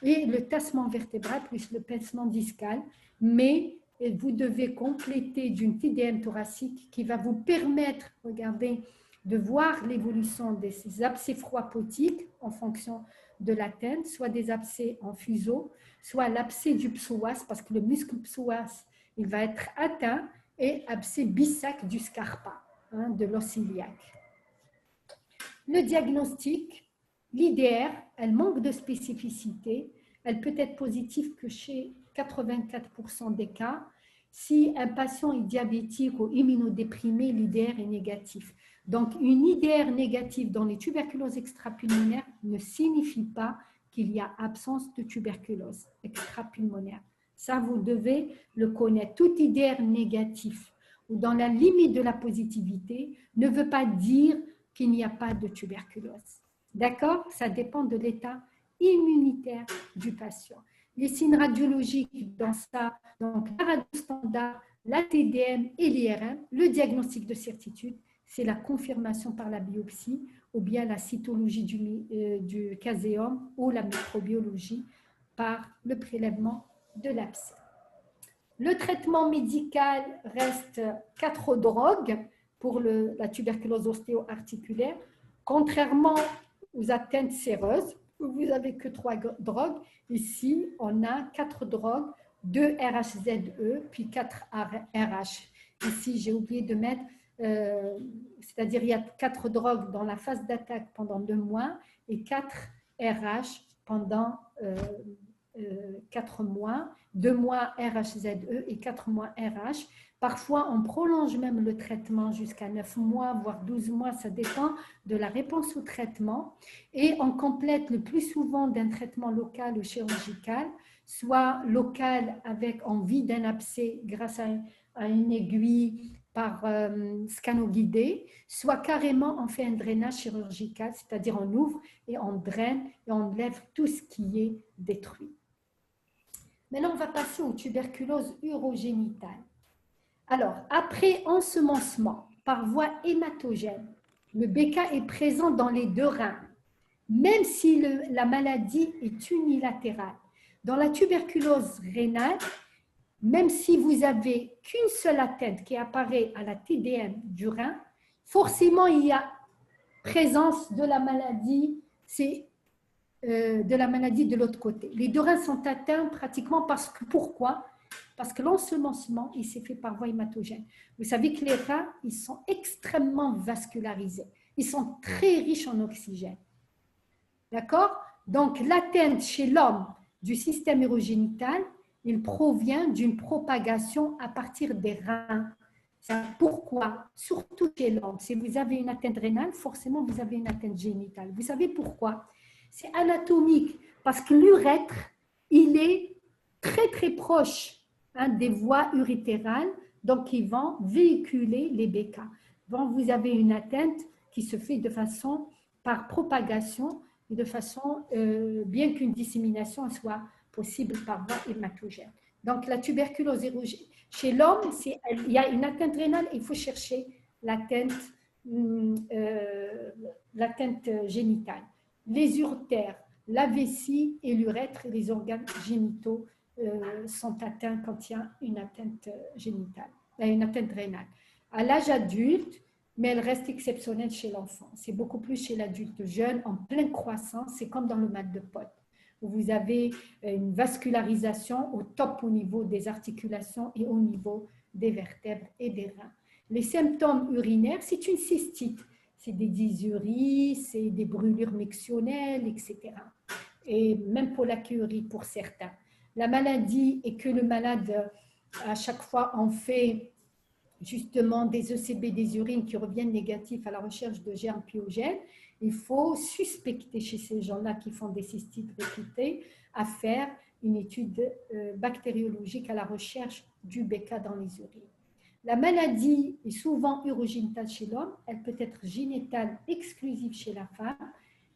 A: et le tassement vertébral plus le pincement discal, mais vous devez compléter d'une TDM thoracique qui va vous permettre, regardez, de voir l'évolution de ces abcès froids potiques en fonction de l'atteinte, soit des abcès en fuseau, soit l'abcès du psoas, parce que le muscle psoas, il va être atteint, et abcès bisac du scarpa, de l'os iliaque. Le diagnostic, l'IDR, elle manque de spécificité, elle peut être positive que chez 84% des cas. Si un patient est diabétique ou immunodéprimé, l'IDR est négatif. Donc, une IDR négative dans les tuberculoses extrapulmonaires ne signifie pas qu'il y a absence de tuberculose extrapulmonaire. Ça, vous devez le connaître. Tout IDR négatif ou dans la limite de la positivité ne veut pas dire qu'il n'y a pas de tuberculose. D'accord? Ça dépend de l'état immunitaire du patient. Les signes radiologiques dans ça, donc la radio standard, la TDM et l'IRM, le diagnostic de certitude, c'est la confirmation par la biopsie ou bien la cytologie du caséum ou la microbiologie par le prélèvement de l'abcès. Le traitement médical reste 4 drogues pour la tuberculose ostéo-articulaire, contrairement aux atteintes séreuses, où vous n'avez que 3 drogues. Ici, on a 4 drogues, 2 RHZE, puis 4 RH. Ici, j'ai oublié de mettre, c'est-à-dire il y a 4 drogues dans la phase d'attaque pendant 2 mois et 4 RH pendant 4 mois, 2 mois RHZE et 4 mois RH. Parfois, on prolonge même le traitement jusqu'à 9 mois, voire 12 mois, ça dépend de la réponse au traitement. Et on complète le plus souvent d'un traitement local ou chirurgical, soit local avec envie d'un abcès grâce à une aiguille par scano-guidé, soit carrément on fait un drainage chirurgical, c'est-à-dire on ouvre et on draine et on enlève tout ce qui est détruit. Maintenant, on va passer aux tuberculoses urogénitales. Alors, après ensemencement par voie hématogène, le BK est présent dans les 2 reins, même si la maladie est unilatérale. Dans la tuberculose rénale, même si vous n'avez qu'une seule atteinte qui apparaît à la TDM du rein, forcément, il y a présence de la maladie, de l'autre côté. Les 2 reins sont atteints pratiquement parce que, pourquoi ? Parce que l'ensemencement, il s'est fait par voie hématogène. Vous savez que les reins, ils sont extrêmement vascularisés. Ils sont très riches en oxygène. D'accord? Donc, l'atteinte chez l'homme du système urogénital, il provient d'une propagation à partir des reins. Pourquoi? Surtout chez l'homme. Si vous avez une atteinte rénale, forcément, vous avez une atteinte génitale. Vous savez pourquoi? C'est anatomique, parce que l'urètre, il est très, très proche des voies urétérales, donc ils vont véhiculer les BK. Donc, vous avez une atteinte qui se fait de façon par propagation et de façon, bien qu'une dissémination soit possible par voie hématogène. Donc, la tuberculose chez l'homme, il y a une atteinte rénale, il faut chercher l'atteinte génitale. Les uretères, la vessie et l'urètre et les organes génitaux sont atteints quand il y a une atteinte génitale, une atteinte rénale. À l'âge adulte, mais elle reste exceptionnelle chez l'enfant. C'est beaucoup plus chez l'adulte jeune, en pleine croissance, c'est comme dans le mal de Pott, où vous avez une vascularisation au top au niveau des articulations et au niveau des vertèbres et des reins. Les symptômes urinaires, c'est une cystite, c'est des dysuries, c'est des brûlures mictionnelles, etc. Et même polachéurie pour certains. La maladie est que le malade, à chaque fois, on fait justement des ECB des urines qui reviennent négatifs à la recherche de germes pyogènes, il faut suspecter chez ces gens-là qui font des cystites répétées à faire une étude bactériologique à la recherche du BK dans les urines. La maladie est souvent urogénitale chez l'homme, elle peut être génitale exclusive chez la femme,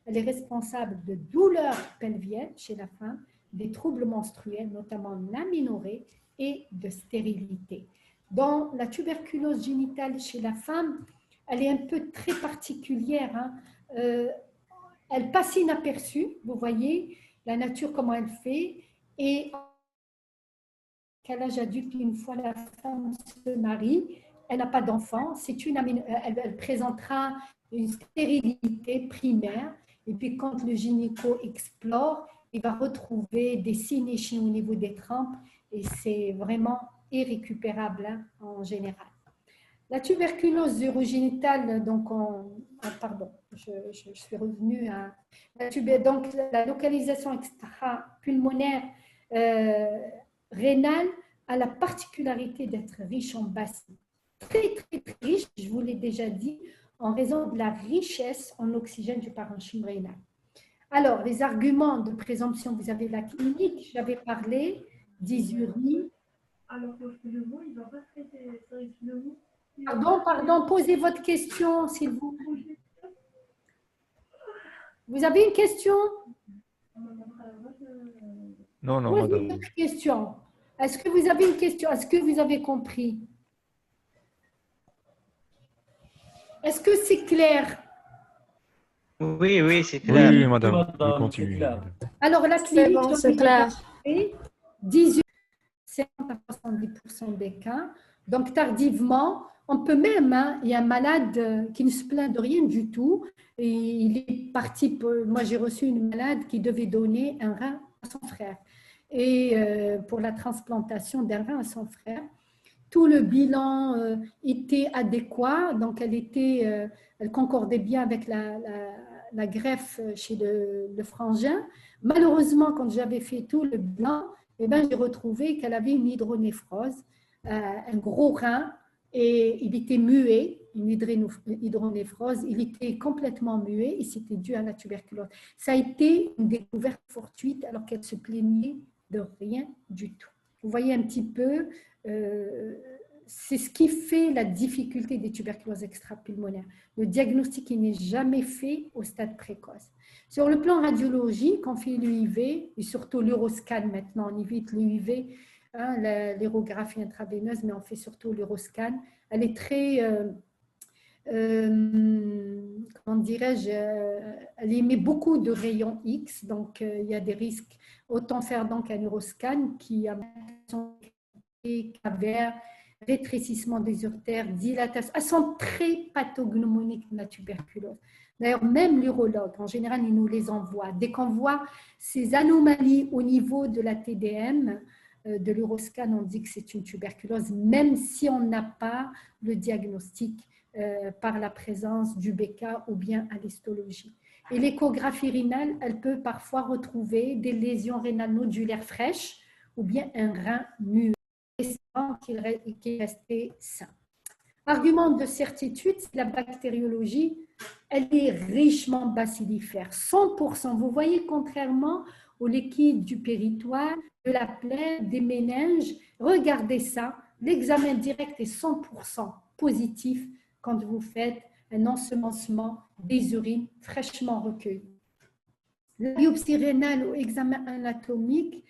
A: elle est responsable de douleurs pelviennes chez la femme, des troubles menstruels, notamment l'aménorrhée, et de stérilité. Dans la tuberculose génitale chez la femme, elle est un peu très particulière. Hein. Elle passe inaperçue, vous voyez la nature, comment elle fait, et à l'âge adulte, une fois la femme se marie, elle n'a pas d'enfant, elle présentera une stérilité primaire, et puis quand le gynéco explore, il va retrouver des synéchies au niveau des trempes, et c'est vraiment irrécupérable hein, en général. La tuberculose urogénitale, donc pardon, je suis revenue à donc la localisation extra-pulmonaire rénale a la particularité d'être riche en bacilles. Très, très, très riche, je vous l'ai déjà dit, en raison de la richesse en oxygène du parenchyme rénal. Alors, les arguments de présomption, vous avez la clinique, j'avais parlé, dysurie. Alors, le mot, il ne va pas traiter le mot. Pardon, posez votre question, s'il vous plaît. Vous avez une question?
H: Non,
A: Posez
H: madame.
A: votre question. Est-ce que vous avez une question? Est-ce que vous avez compris? Est-ce que c'est clair?
I: Oui, c'est clair.
H: Oui, madame.
D: madame,
H: Continue.
D: c'est clair.
A: Alors, la clinique,
E: bon, c'est clair.
A: 18, c'est à 70% des cas. Donc, tardivement, on peut même, hein, il y a un malade qui ne se plaint de rien du tout. Et il est parti, moi j'ai reçu une malade qui devait donner un rein à son frère. Et pour la transplantation d'un rein à son frère, tout le bilan était adéquat, donc elle concordait bien avec la greffe chez le frangin. Malheureusement, quand j'avais fait tout le bilan, eh ben, j'ai retrouvé qu'elle avait une hydronéphrose, un gros rein, et il était muet, une hydronéphrose, il était complètement muet et c'était dû à la tuberculose. Ça a été une découverte fortuite alors qu'elle se plaignait de rien du tout. Vous voyez un petit peu, c'est ce qui fait la difficulté des tuberculoses extrapulmonaires. Le diagnostic qui n'est jamais fait au stade précoce. Sur le plan radiologique, on fait l'UIV et surtout l'uroscan maintenant, on évite l'UIV, hein, l'érographie intraveineuse, mais on fait surtout l'uroscan. Elle est très, comment dirais-je, elle émet beaucoup de rayons X, donc il y a des risques. Autant faire donc un uroscan qui a caverne, rétrécissement des urtères, dilatation. Elles sont très pathognomoniques de la tuberculose. D'ailleurs, même l'urologue, en général, il nous les envoie. Dès qu'on voit ces anomalies au niveau de la TDM, de l'uroscan, on dit que c'est une tuberculose, même si on n'a pas le diagnostic par la présence du BK ou bien à l'histologie. Et l'échographie rénale, elle peut parfois retrouver des lésions rénales nodulaires fraîches ou bien un rein muet qui est resté sain. Argument de certitude, la bactériologie, elle est richement bacillifère, 100%. Vous voyez, contrairement au liquide du péritoire, de la plaie, des méninges, regardez ça, l'examen direct est 100% positif quand vous faites un ensemencement des urines fraîchement recueillies. La biopsie rénale ou examen anatomique,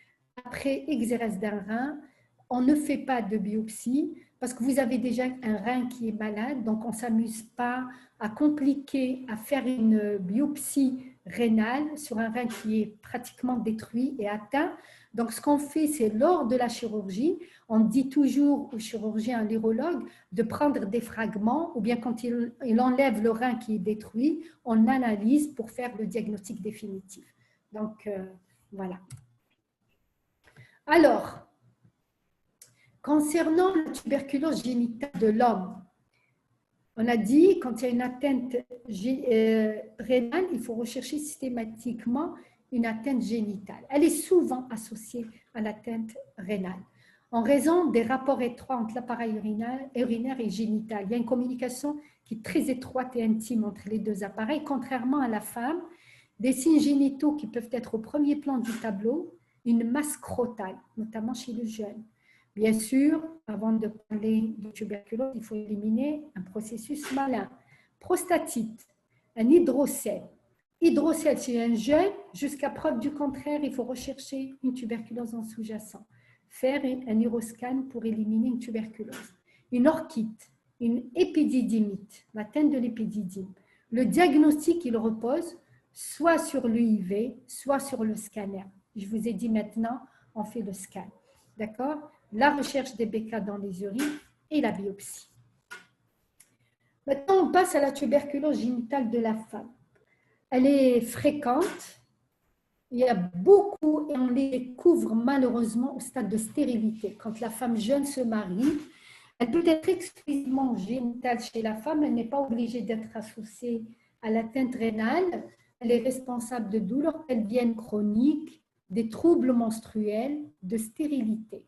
A: après exérèse d'un rein, on ne fait pas de biopsie parce que vous avez déjà un rein qui est malade, donc on ne s'amuse pas à compliquer, à faire une biopsie rénale sur un rein qui est pratiquement détruit et atteint. Donc ce qu'on fait, c'est lors de la chirurgie, on dit toujours au chirurgien, à l'urologue, de prendre des fragments ou bien quand il enlève le rein qui est détruit, on analyse pour faire le diagnostic définitif. Donc voilà. Alors, concernant la tuberculose génitale de l'homme, on a dit quand il y a une atteinte rénale, il faut rechercher systématiquement une atteinte génitale. Elle est souvent associée à l'atteinte rénale. en raison des rapports étroits entre l'appareil urinaire et génital. Il y a une communication qui est très étroite et intime entre les deux appareils, contrairement à la femme, des signes génitaux qui peuvent être au premier plan du tableau, une masse scrotale, notamment chez le jeune. Bien sûr, avant de parler de tuberculose, il faut éliminer un processus malin. Prostatite, un hydrocèle. Hydrocèle chez un jeune, jusqu'à preuve du contraire, il faut rechercher une tuberculose en sous-jacent. Faire un uroscan pour éliminer une tuberculose. Une orchite, une épididymite, l'atteinte de l'épididime. Le diagnostic, il repose soit sur l'UIV, soit sur le scanner. Je vous ai dit maintenant, on fait le scan. D'accord? La recherche des BK dans les urines et la biopsie. Maintenant, on passe à la tuberculose génitale de la femme. Elle est fréquente, il y a beaucoup et on les découvre malheureusement au stade de stérilité. Quand la femme jeune se marie, elle peut être exclusivement génitale chez la femme, elle n'est pas obligée d'être associée à l'atteinte rénale. Elle est responsable de douleurs pelviennes chroniques, des troubles menstruels, de stérilité.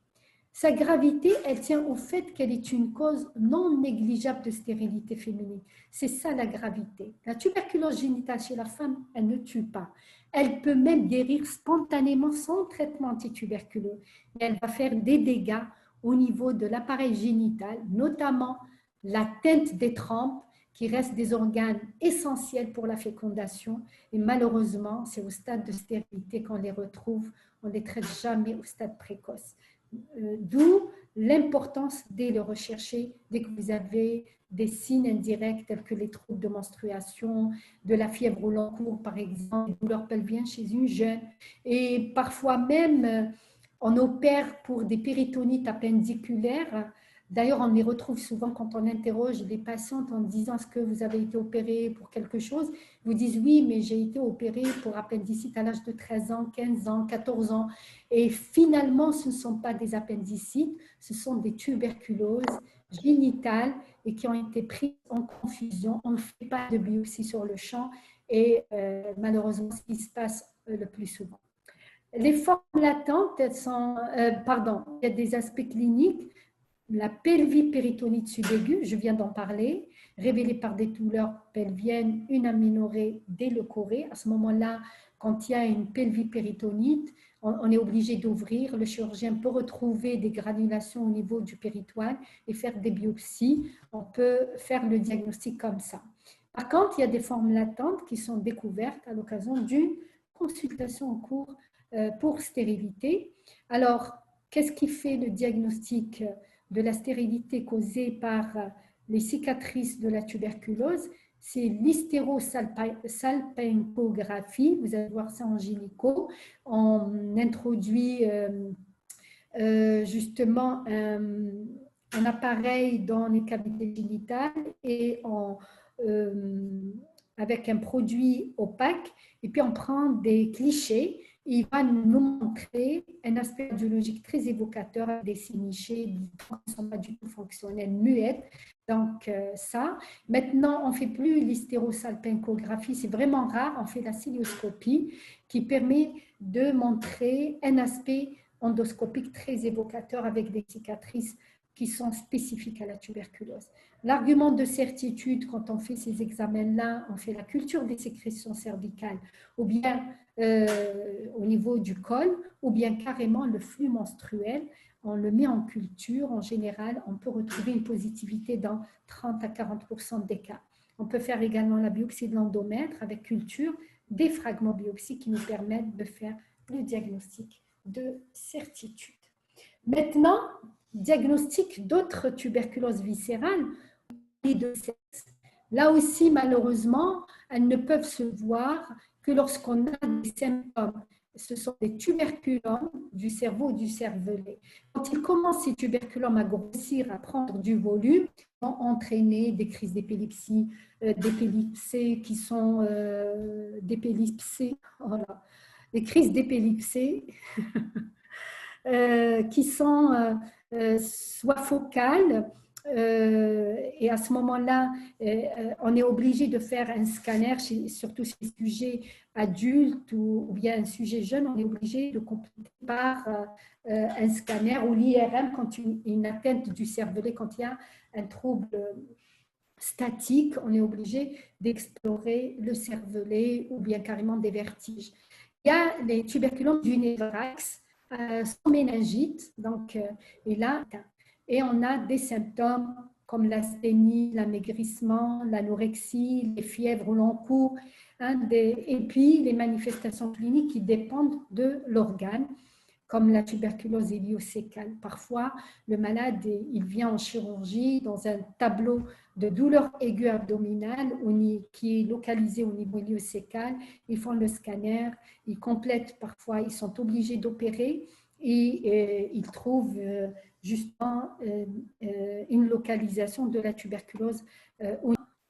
A: Sa gravité, elle tient au fait qu'elle est une cause non négligeable de stérilité féminine. C'est ça la gravité. La tuberculose génitale chez la femme, elle ne tue pas. Elle peut même guérir spontanément sans traitement antituberculeux. Mais elle va faire des dégâts au niveau de l'appareil génital, notamment l'atteinte des trompes, qui restent des organes essentiels pour la fécondation. Et malheureusement, c'est au stade de stérilité qu'on les retrouve. On ne les traite jamais au stade précoce. D'où l'importance de le rechercher dès que vous avez des signes indirects tels que les troubles de menstruation, de la fièvre au long cours par exemple, des douleurs pelviennes chez une jeune. Et parfois même, on opère pour des péritonites appendiculaires. D'ailleurs, on les retrouve souvent quand on interroge les patientes en disant « Est-ce que vous avez été opérée pour quelque chose ?» Ils vous disent « Oui, mais j'ai été opérée pour appendicite à l'âge de 13 ans, 15 ans, 14 ans. » Et finalement, ce ne sont pas des appendicites, ce sont des tuberculoses génitales et qui ont été prises en confusion. On ne fait pas de biopsie sur le champ et malheureusement, c'est ce qui se passe le plus souvent. Les formes latentes, elles sont, il y a des aspects cliniques. La pelvipéritonite subaiguë, je viens d'en parler, révélée par des douleurs pelviennes, une aménorrhée dès le choré. À ce moment-là, quand il y a une pelvipéritonite, on est obligé d'ouvrir. Le chirurgien peut retrouver des granulations au niveau du péritoine et faire des biopsies. On peut faire le diagnostic comme ça. Par contre, il y a des formes latentes qui sont découvertes à l'occasion d'une consultation en cours pour stérilité. Alors, qu'est-ce qui fait le diagnostic de la stérilité causée par les cicatrices de la tuberculose? C'est l'hystérosalpingographie. Vous allez voir ça en gynéco. On introduit justement un appareil dans les cavités génitales et avec un produit opaque. Et puis, on prend des clichés. Il va nous montrer un aspect radiologique très évocateur avec des signichés qui ne sont pas du tout fonctionnels, muettes. Donc, ça. Maintenant, on ne fait plus l'hystérosalpingographie, c'est vraiment rare. On fait la cilioscopie qui permet de montrer un aspect endoscopique très évocateur avec des cicatrices qui sont spécifiques à la tuberculose. L'argument de certitude, quand on fait ces examens-là, on fait la culture des sécrétions cervicales, ou bien au niveau du col, ou bien carrément le flux menstruel, on le met en culture. En général, on peut retrouver une positivité dans 30 à 40% des cas. On peut faire également la biopsie de l'endomètre avec culture, des fragments biopsie qui nous permettent de faire le diagnostic de certitude. Maintenant, diagnostic d'autres tuberculoses viscérales et de sexe. Là aussi, malheureusement, elles ne peuvent se voir que lorsqu'on a des symptômes. Ce sont des tuberculomes du cerveau ou du cervelet. Quand ils commencent, ces tuberculomes, à grossir, à prendre du volume, ils vont entraîner des crises d'épilepsie, d'épilépsie qui sont d'épilépsie, voilà, des crises d'épilepsie qui sont soit focales, et à ce moment-là, on est obligé de faire un scanner, surtout chez les sujets adultes ou bien un sujet jeune, on est obligé de compléter par un scanner ou l'IRM quand une atteinte du cervelet, quand il y a un trouble statique, on est obligé d'explorer le cervelet ou bien carrément des vertiges. Il y a les tuberculomes du névrax, sans méningite, donc, et on a des symptômes comme l'asthénie, l'amaigrissement, l'anorexie, les fièvres au long cours, et puis les manifestations cliniques qui dépendent de l'organe, comme la tuberculose héliocécale. Parfois, le malade, il vient en chirurgie dans un tableau de douleur aiguë abdominale qui est localisé au niveau héliocécal. Ils font le scanner, ils complètent parfois, ils sont obligés d'opérer et ils trouvent justement une localisation de la tuberculose.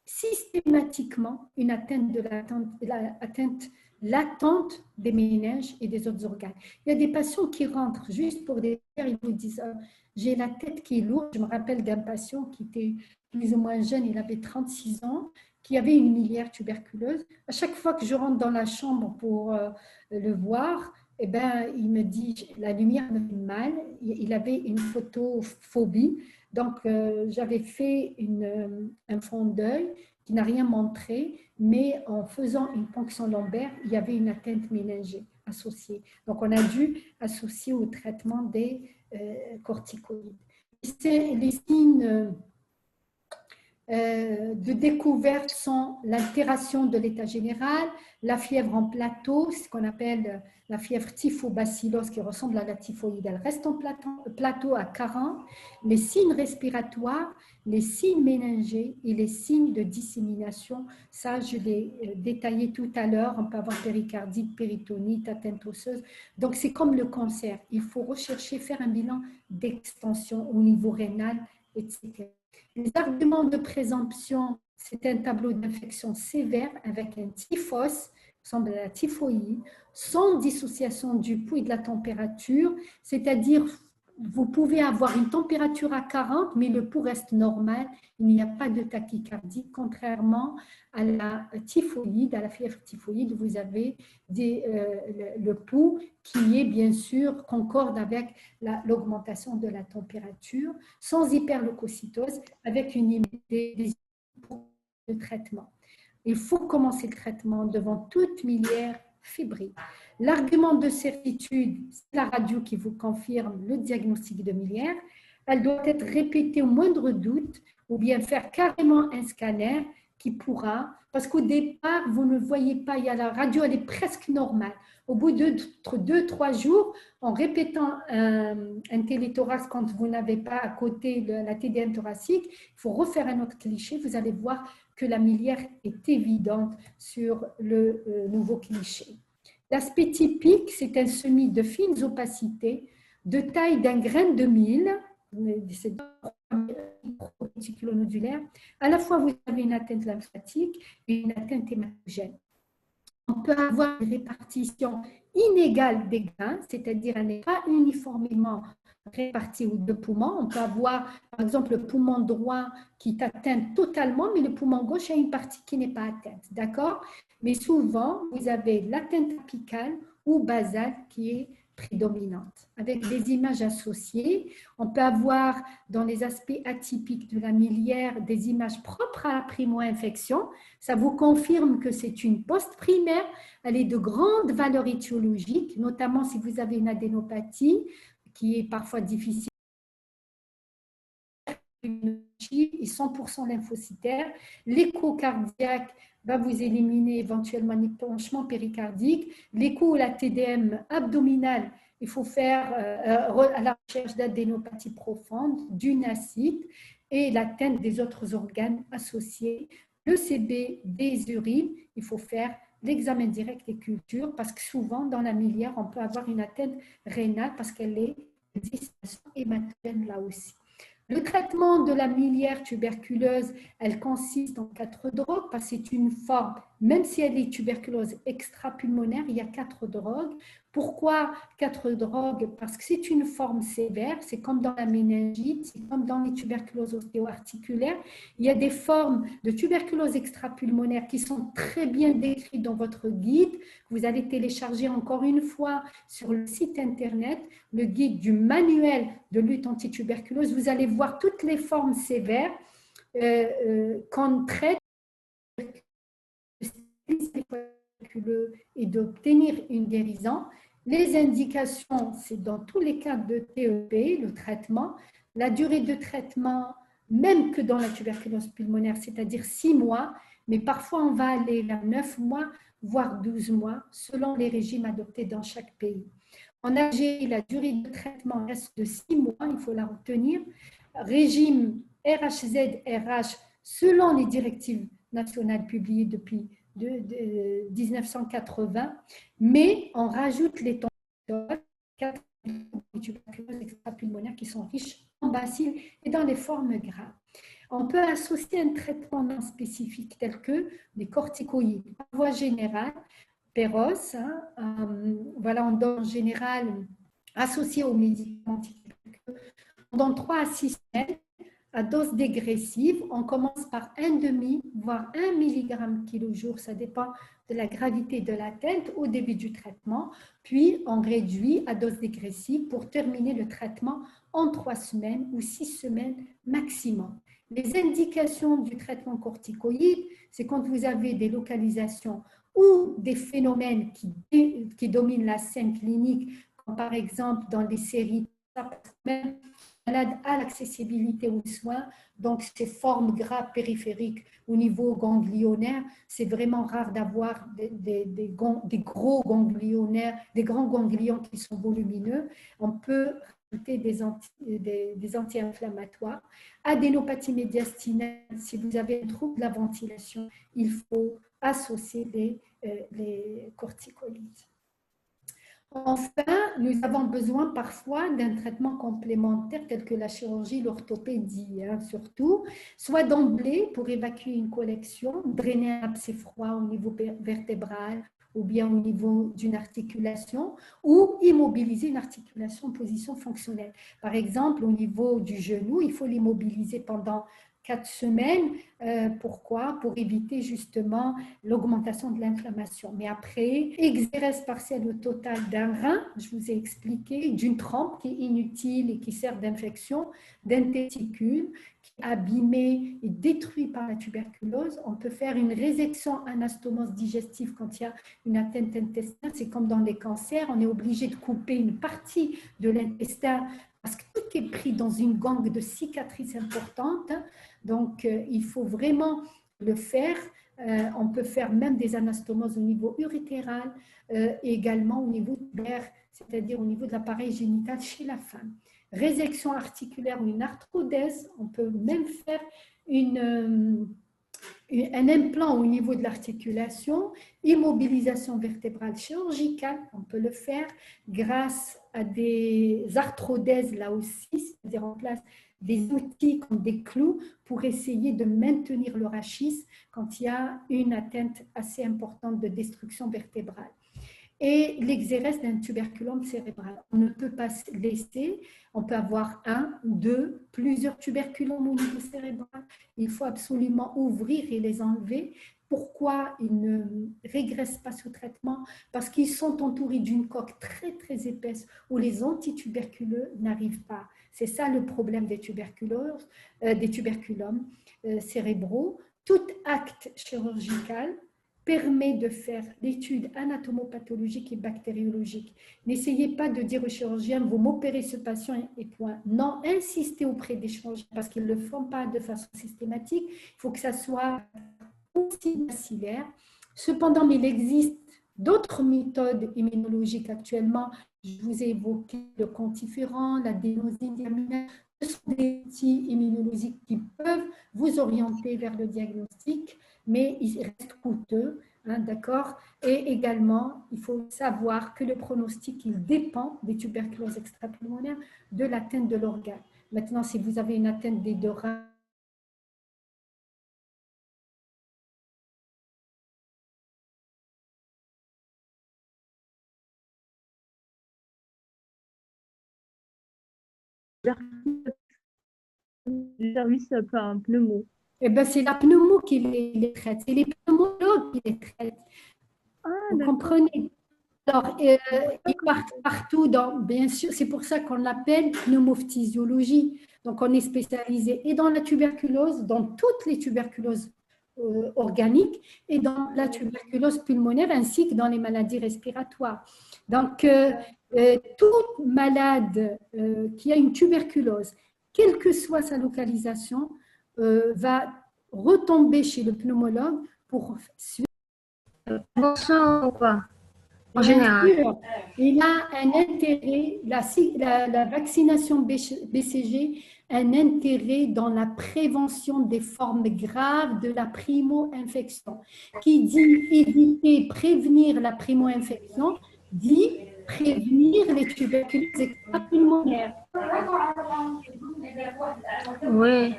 A: Systématiquement, une atteinte latente des méninges et des autres organes. Il y a des patients qui rentrent juste pour des ils vous disent j'ai la tête qui est lourde. Je me rappelle d'un patient qui était plus ou moins jeune, il avait 36 ans, qui avait une miliaire tuberculeuse. À chaque fois que je rentre dans la chambre pour le voir, eh ben, il me dit la lumière me fait mal. Il avait une photophobie. Donc, j'avais fait un fond d'œil qui n'a rien montré, mais en faisant une ponction lombaire, il y avait une atteinte méningée associée. Donc, on a dû associer au traitement des corticoïdes. Les signes de découverte sont l'altération de l'état général, la fièvre en plateau, ce qu'on appelle la fièvre typhobacillose qui ressemble à la typhoïde, elle reste en plateau à 40, les signes respiratoires, les signes méningés et les signes de dissémination. Ça, je l'ai détaillé tout à l'heure. On peut avoir péricardite, péritonite, atteinte osseuse. Donc, c'est comme le cancer. Il faut rechercher, faire un bilan d'extension au niveau rénal, etc. Les arguments de présomption, c'est un tableau d'infection sévère avec un typhos, qui ressemble à la typhoïde, sans dissociation du pouls et de la température, c'est-à-dire vous pouvez avoir une température à 40, mais le pouls reste normal, il n'y a pas de tachycardie, contrairement à la typhoïde, à la fièvre typhoïde, vous avez le pouls qui est bien sûr concorde avec l'augmentation de la température, sans hyperleucocytose, avec une immunité de traitement. Il faut commencer le traitement devant toute miliaire fébrile. L'argument de certitude, c'est la radio qui vous confirme le diagnostic de miliaire. Elle doit être répétée au moindre doute ou bien faire carrément un scanner qui pourra, parce qu'au départ, vous ne voyez pas, il y a la radio, elle est presque normale. Au bout de 2-3 jours, en répétant un téléthorax quand vous n'avez pas à côté la TDM thoracique, il faut refaire un autre cliché. Vous allez voir que la miliaire est évidente sur le nouveau cliché. L'aspect typique, c'est un semis de fines opacités, de taille d'un grain de mil, c'est réticulonodulaire. À la fois, vous avez une atteinte lymphatique et une atteinte hématogène. On peut avoir une répartition inégale des grains, c'est-à-dire elle n'est pas uniformément répartie aux deux poumons. On peut avoir, par exemple, le poumon droit qui est atteint totalement, mais le poumon gauche a une partie qui n'est pas atteinte, d'accord? Mais souvent, vous avez l'atteinte apicale ou basale qui est prédominante. Avec des images associées, on peut avoir dans les aspects atypiques de la miliaire des images propres à la primo-infection. Ça vous confirme que c'est une post-primaire. Elle est de grande valeur étiologique, notamment si vous avez une adénopathie qui est parfois difficile et 100% lymphocytaire. L'écho cardiaque va vous éliminer éventuellement un épanchement péricardique. L'écho ou la TDM abdominale, il faut faire à la recherche d'adénopathie profonde, d'une acide et l'atteinte des autres organes associés. Le CB des urines, il faut faire l'examen direct des cultures parce que souvent dans la miliaire, on peut avoir une atteinte rénale parce qu'elle est hématogène là aussi. Le traitement de la miliaire tuberculeuse, elle consiste en 4 drogues parce que c'est une forme même si elle est tuberculose extra-pulmonaire, il y a 4 drogues. Pourquoi 4 drogues? Parce que c'est une forme sévère, c'est comme dans la méningite, c'est comme dans les tuberculoses ostéo-articulaires. Il y a des formes de tuberculose extra-pulmonaire qui sont très bien décrites dans votre guide. Vous allez télécharger encore une fois sur le site internet le guide du manuel de lutte antituberculose. Vous allez voir toutes les formes sévères qu'on traite et d'obtenir une guérison. Les indications, c'est dans tous les cas de TEP, le traitement. La durée de traitement, même que dans la tuberculose pulmonaire, c'est-à-dire 6 mois, mais parfois on va aller vers 9 mois, voire 12 mois, selon les régimes adoptés dans chaque pays. En Algérie, la durée de traitement reste de 6 mois, il faut la retenir. Régime RHZ-RH, selon les directives nationales publiées depuis 1980, mais on rajoute les tuberculoses extrapulmonaires qui sont riches en bacilles et dans les formes graves. On peut associer un traitement non spécifique tel que les corticoïdes. Par voie générale, Péros, voilà, on donne en général associé aux médicaments antituberculeux. On donne 3 à 6 semaines à dose dégressive. On commence par 1,5 voire 1 mg kg jour, ça dépend de la gravité de l'atteinte au début du traitement. Puis on réduit à dose dégressive pour terminer le traitement en 3 semaines ou 6 semaines maximum. Les indications du traitement corticoïde, c'est quand vous avez des localisations ou des phénomènes qui dominent la scène clinique, comme par exemple dans les séries, malade à l'accessibilité aux soins, donc ces formes graves périphériques au niveau ganglionnaire, c'est vraiment rare d'avoir des gros ganglionnaires, des grands ganglions qui sont volumineux. On peut rajouter des anti-inflammatoires. Adénopathie médiastinale, si vous avez un trouble de la ventilation, il faut associer les corticoïdes. Enfin, nous avons besoin parfois d'un traitement complémentaire tel que la chirurgie, l'orthopédie, surtout, soit d'emblée pour évacuer une collection, drainer un abcès froid au niveau vertébral ou bien au niveau d'une articulation, ou immobiliser une articulation en position fonctionnelle. Par exemple, au niveau du genou, il faut l'immobiliser pendant 4 semaines. Pourquoi? Pour éviter justement l'augmentation de l'inflammation. Mais après, exérèse partielle au total d'un rein, je vous ai expliqué, d'une trempe qui est inutile et qui sert d'infection, d'un testicule qui est abîmé et détruit par la tuberculose. On peut faire une résection anastomose digestive quand il y a une atteinte intestinale. C'est comme dans les cancers, on est obligé de couper une partie de l'intestin parce que tout est pris dans une gangue de cicatrices importantes. Donc, il faut vraiment le faire. On peut faire même des anastomoses au niveau urétéral et également au niveau tubaire, c'est-à-dire au niveau de l'appareil génital chez la femme. Résection articulaire ou une arthrodèse, on peut même faire un implant au niveau de l'articulation, immobilisation vertébrale chirurgicale, on peut le faire grâce à des arthrodèses là aussi, c'est-à-dire en place des outils comme des clous pour essayer de maintenir le rachis quand il y a une atteinte assez importante de destruction vertébrale. Et l'exérèse d'un tuberculome cérébral. On ne peut pas laisser, on peut avoir 1, 2, plusieurs tuberculomes au niveau cérébral. Il faut absolument ouvrir et les enlever. Pourquoi ils ne régressent pas sous traitement? Parce qu'ils sont entourés d'une coque très très épaisse où les antituberculeux n'arrivent pas. C'est ça le problème des tuberculomes cérébraux. Tout acte chirurgical permet de faire l'étude anatomopathologique et bactériologique. N'essayez pas de dire au chirurgien, vous m'opérez ce patient et point. Non, insistez auprès des chirurgiens parce qu'ils ne le font pas de façon systématique. Il faut que ça soit aussi bacillaire. Cependant, il existe d'autres méthodes immunologiques actuellement. Je vous ai évoqué le quantiferon, la dénosine diaminaire. Ce sont des outils immunologiques qui peuvent vous orienter vers le diagnostic, mais ils restent coûteux, d'accord? Et également, il faut savoir que le pronostic, il dépend des tuberculoses extrapulmonaires, de l'atteinte de l'organe. Maintenant, si vous avez une atteinte des 2 reins,
F: le service pneumo.
A: Eh ben, c'est la pneumo qui les traite, c'est les pneumologues qui les traitent.
F: Ah,
A: Vous
F: d'accord.
A: comprenez? Alors, ils partent partout, bien sûr, c'est pour ça qu'on l'appelle pneumophthysiologie. Donc, on est spécialisé et dans la tuberculose, dans toutes les tuberculoses organiques et dans la tuberculose pulmonaire ainsi que dans les maladies respiratoires. Donc, tout malade qui a une tuberculose, quelle que soit sa localisation, va retomber chez le pneumologue pour suivre.
C: Prévention ou quoi? En
A: Bien
C: général.
A: sûr, il a un intérêt, la vaccination BCG, un intérêt dans la prévention des formes graves de la primo-infection. Qui dit éviter, prévenir la primo-infection, dit prévenir les tuberculoses extrapulmonaires.
C: Oui,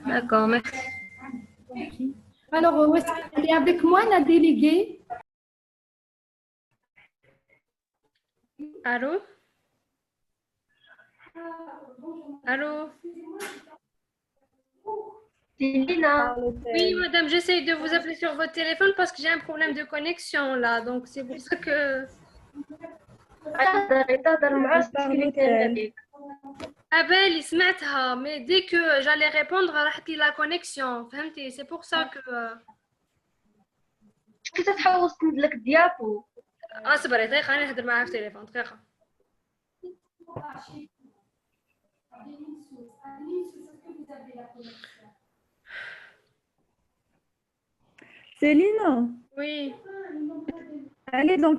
C: d'accord, merci.
A: Alors, est-ce qu'elle est avec moi, la déléguée?
H: Allô? Allô?
C: C'est Lina.
H: Oui, madame, j'essaye de vous appeler sur votre téléphone parce que j'ai un problème de connexion là, donc c'est pour ça que...
C: تهضر مع السكرتير هذيك.
H: بالي سمعتها mais dès que j'allais répondre راحت لي la connexion فهمتي c'est pour ça que
C: كنت تحاول تسند لك الديابو.
H: اصبري دقيقة أنا نهضر معاها في التليفون دقيقة.
F: Céline,
H: Oui.
F: elle est donc.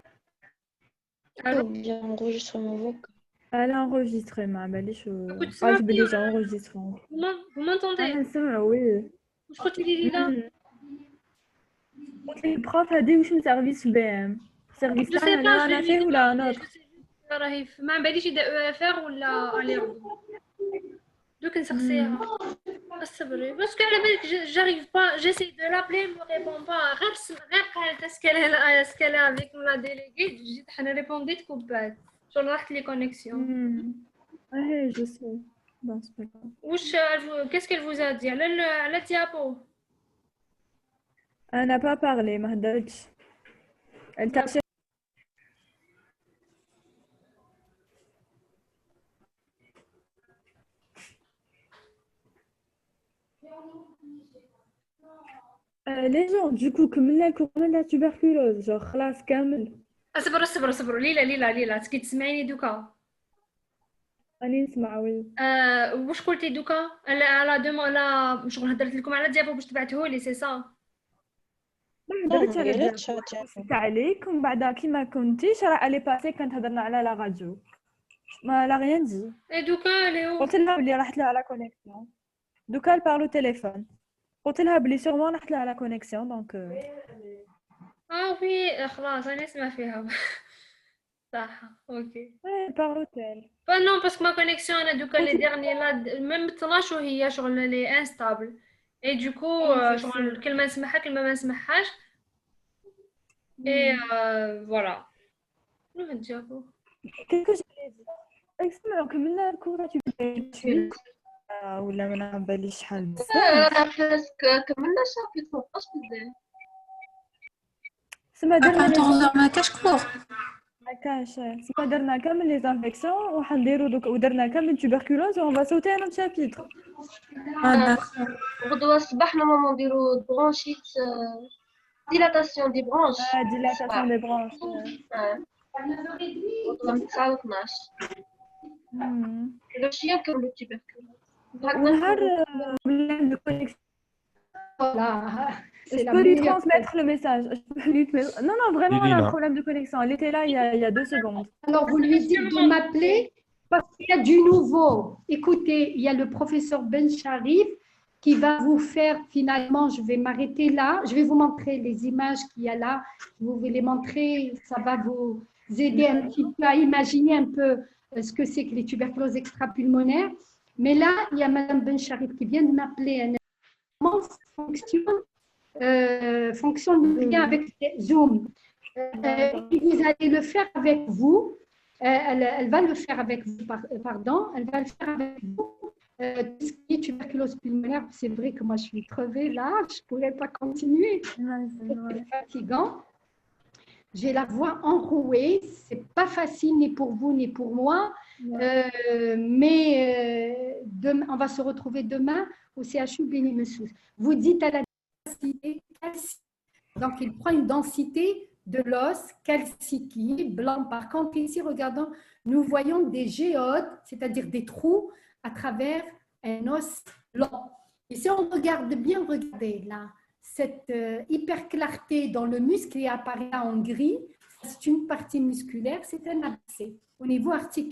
H: Allô?
B: Bien enregistré mon vocal.
F: Elle a enregistré, ma belle. Je
H: Ah,
F: vais déjà enregistrer.
H: Vous m'entendez?
F: Ah, c'est vrai, oui.
H: Je crois que tu dis là.
F: Le prof a dit que je service BM. Service
H: Je sais pas,
F: là, fait ou là un autre.
H: راهي ما باليش يبدا EFR ولا اليرو دوك نسقسيها اصبري باسكو على بالك j'arrive pas j'essaie de l'appeler me répond pas غير قالت اسكال avec la déléguée جيت حنا ريبونديت كوبات شغل راحت لي كونيكسيون
F: Ouais, je sais. Bon, c'est pas grave.
H: واش qu'est-ce qu'elle vous a dit على الديابو
F: Elle n'a pas parlé, ma Dutch. Elle t'a les gens, du coup, comme la tuberculose, genre, خلاص كامل.
H: اصبر ليلى تكي تسمعيني دوكا
F: راني نسمع وي.
H: واش قلتي دوكا على دومون لا شغل هضرت لكم على ديابو باش تبعتوه لي سي سا
F: هضرت على الدرس عليك ومن بعد كيما كنتيش راه الي باسي كانت هضرنا على لا راديو ما لا غيان دي
H: اي دوكا ليو
F: قلت لها بلي راحت لها على كونيكسيون دوكا البارلو تليفون قلت لها بلي سيغمون راحت لها على كونيكسيون دونك
H: وي خلاص انا نسمع فيها صح اوكي
F: وي البارلو تيل
H: non parce que ma connexion انا دوكا لي ديرني لا même 12 وهي شغل لي انستابل et du coup شغل كلمه نسمعها كلمه ما نسمعهاش et voilà شنو هتجابو
F: كيفاش اكسمع كملنا الكورة تبي ولا ما باليش شحال بزاف
C: كملنا شابيتر مابقاش بزاف.
F: سما درنا
E: 14 ما كاش كور.
F: ما كاش سما درنا كامل لي زانفيكسيون وحنديرو دوك ودرنا كامل تيبركولوز اون فا سوتي ان شابيتر.
C: غدوة الصباح نورمالمون نديرو برونشيت ديلاتاسيون دي برونش.
F: ديلاتاسيون دي برونش.
C: غدوة من 9 ل 12. باش ياكلوا التيبركولوز.
F: نهار problème de connexion.
A: Voilà.
F: Je peux lui transmettre le message. Non, non, vraiment, elle a un problème de connexion. Elle était là il y a 2 secondes.
A: Alors, vous lui dites de m'appeler parce qu'il y a du nouveau. Écoutez, il y a le professeur Ben Sharif qui va vous faire, finalement, je vais m'arrêter là. Je vais vous montrer les images qu'il y a là. Vous vais les montrer. Ça va vous aider un petit peu à imaginer un peu ce que c'est que les tuberculoses extrapulmonaires. Mais là, il y a Madame Ben Sharif qui vient de m'appeler. Comment fonctionne bien avec Zoom. Et vous allez le faire avec vous. Elle va le faire avec vous, pardon, elle va le faire avec vous. Tout ce qui est tuberculose pulmonaire, c'est vrai que moi je suis crevée là, je ne pourrais pas continuer, c'est fatigant. J'ai la voix enrouée, c'est pas facile ni pour vous ni pour moi, mais demain, on va se retrouver demain au CHU Beni Messous. Vous dites à la densité calcique, donc il prend une densité de l'os calcique blanc. Par contre, ici, regardons, nous voyons des géodes, c'est-à-dire des trous à travers un os blanc. Et si on regarde bien, regardez là, cette hyperclarté dans le muscle qui apparaît en gris, c'est une partie musculaire, c'est un abcès au niveau articulaire.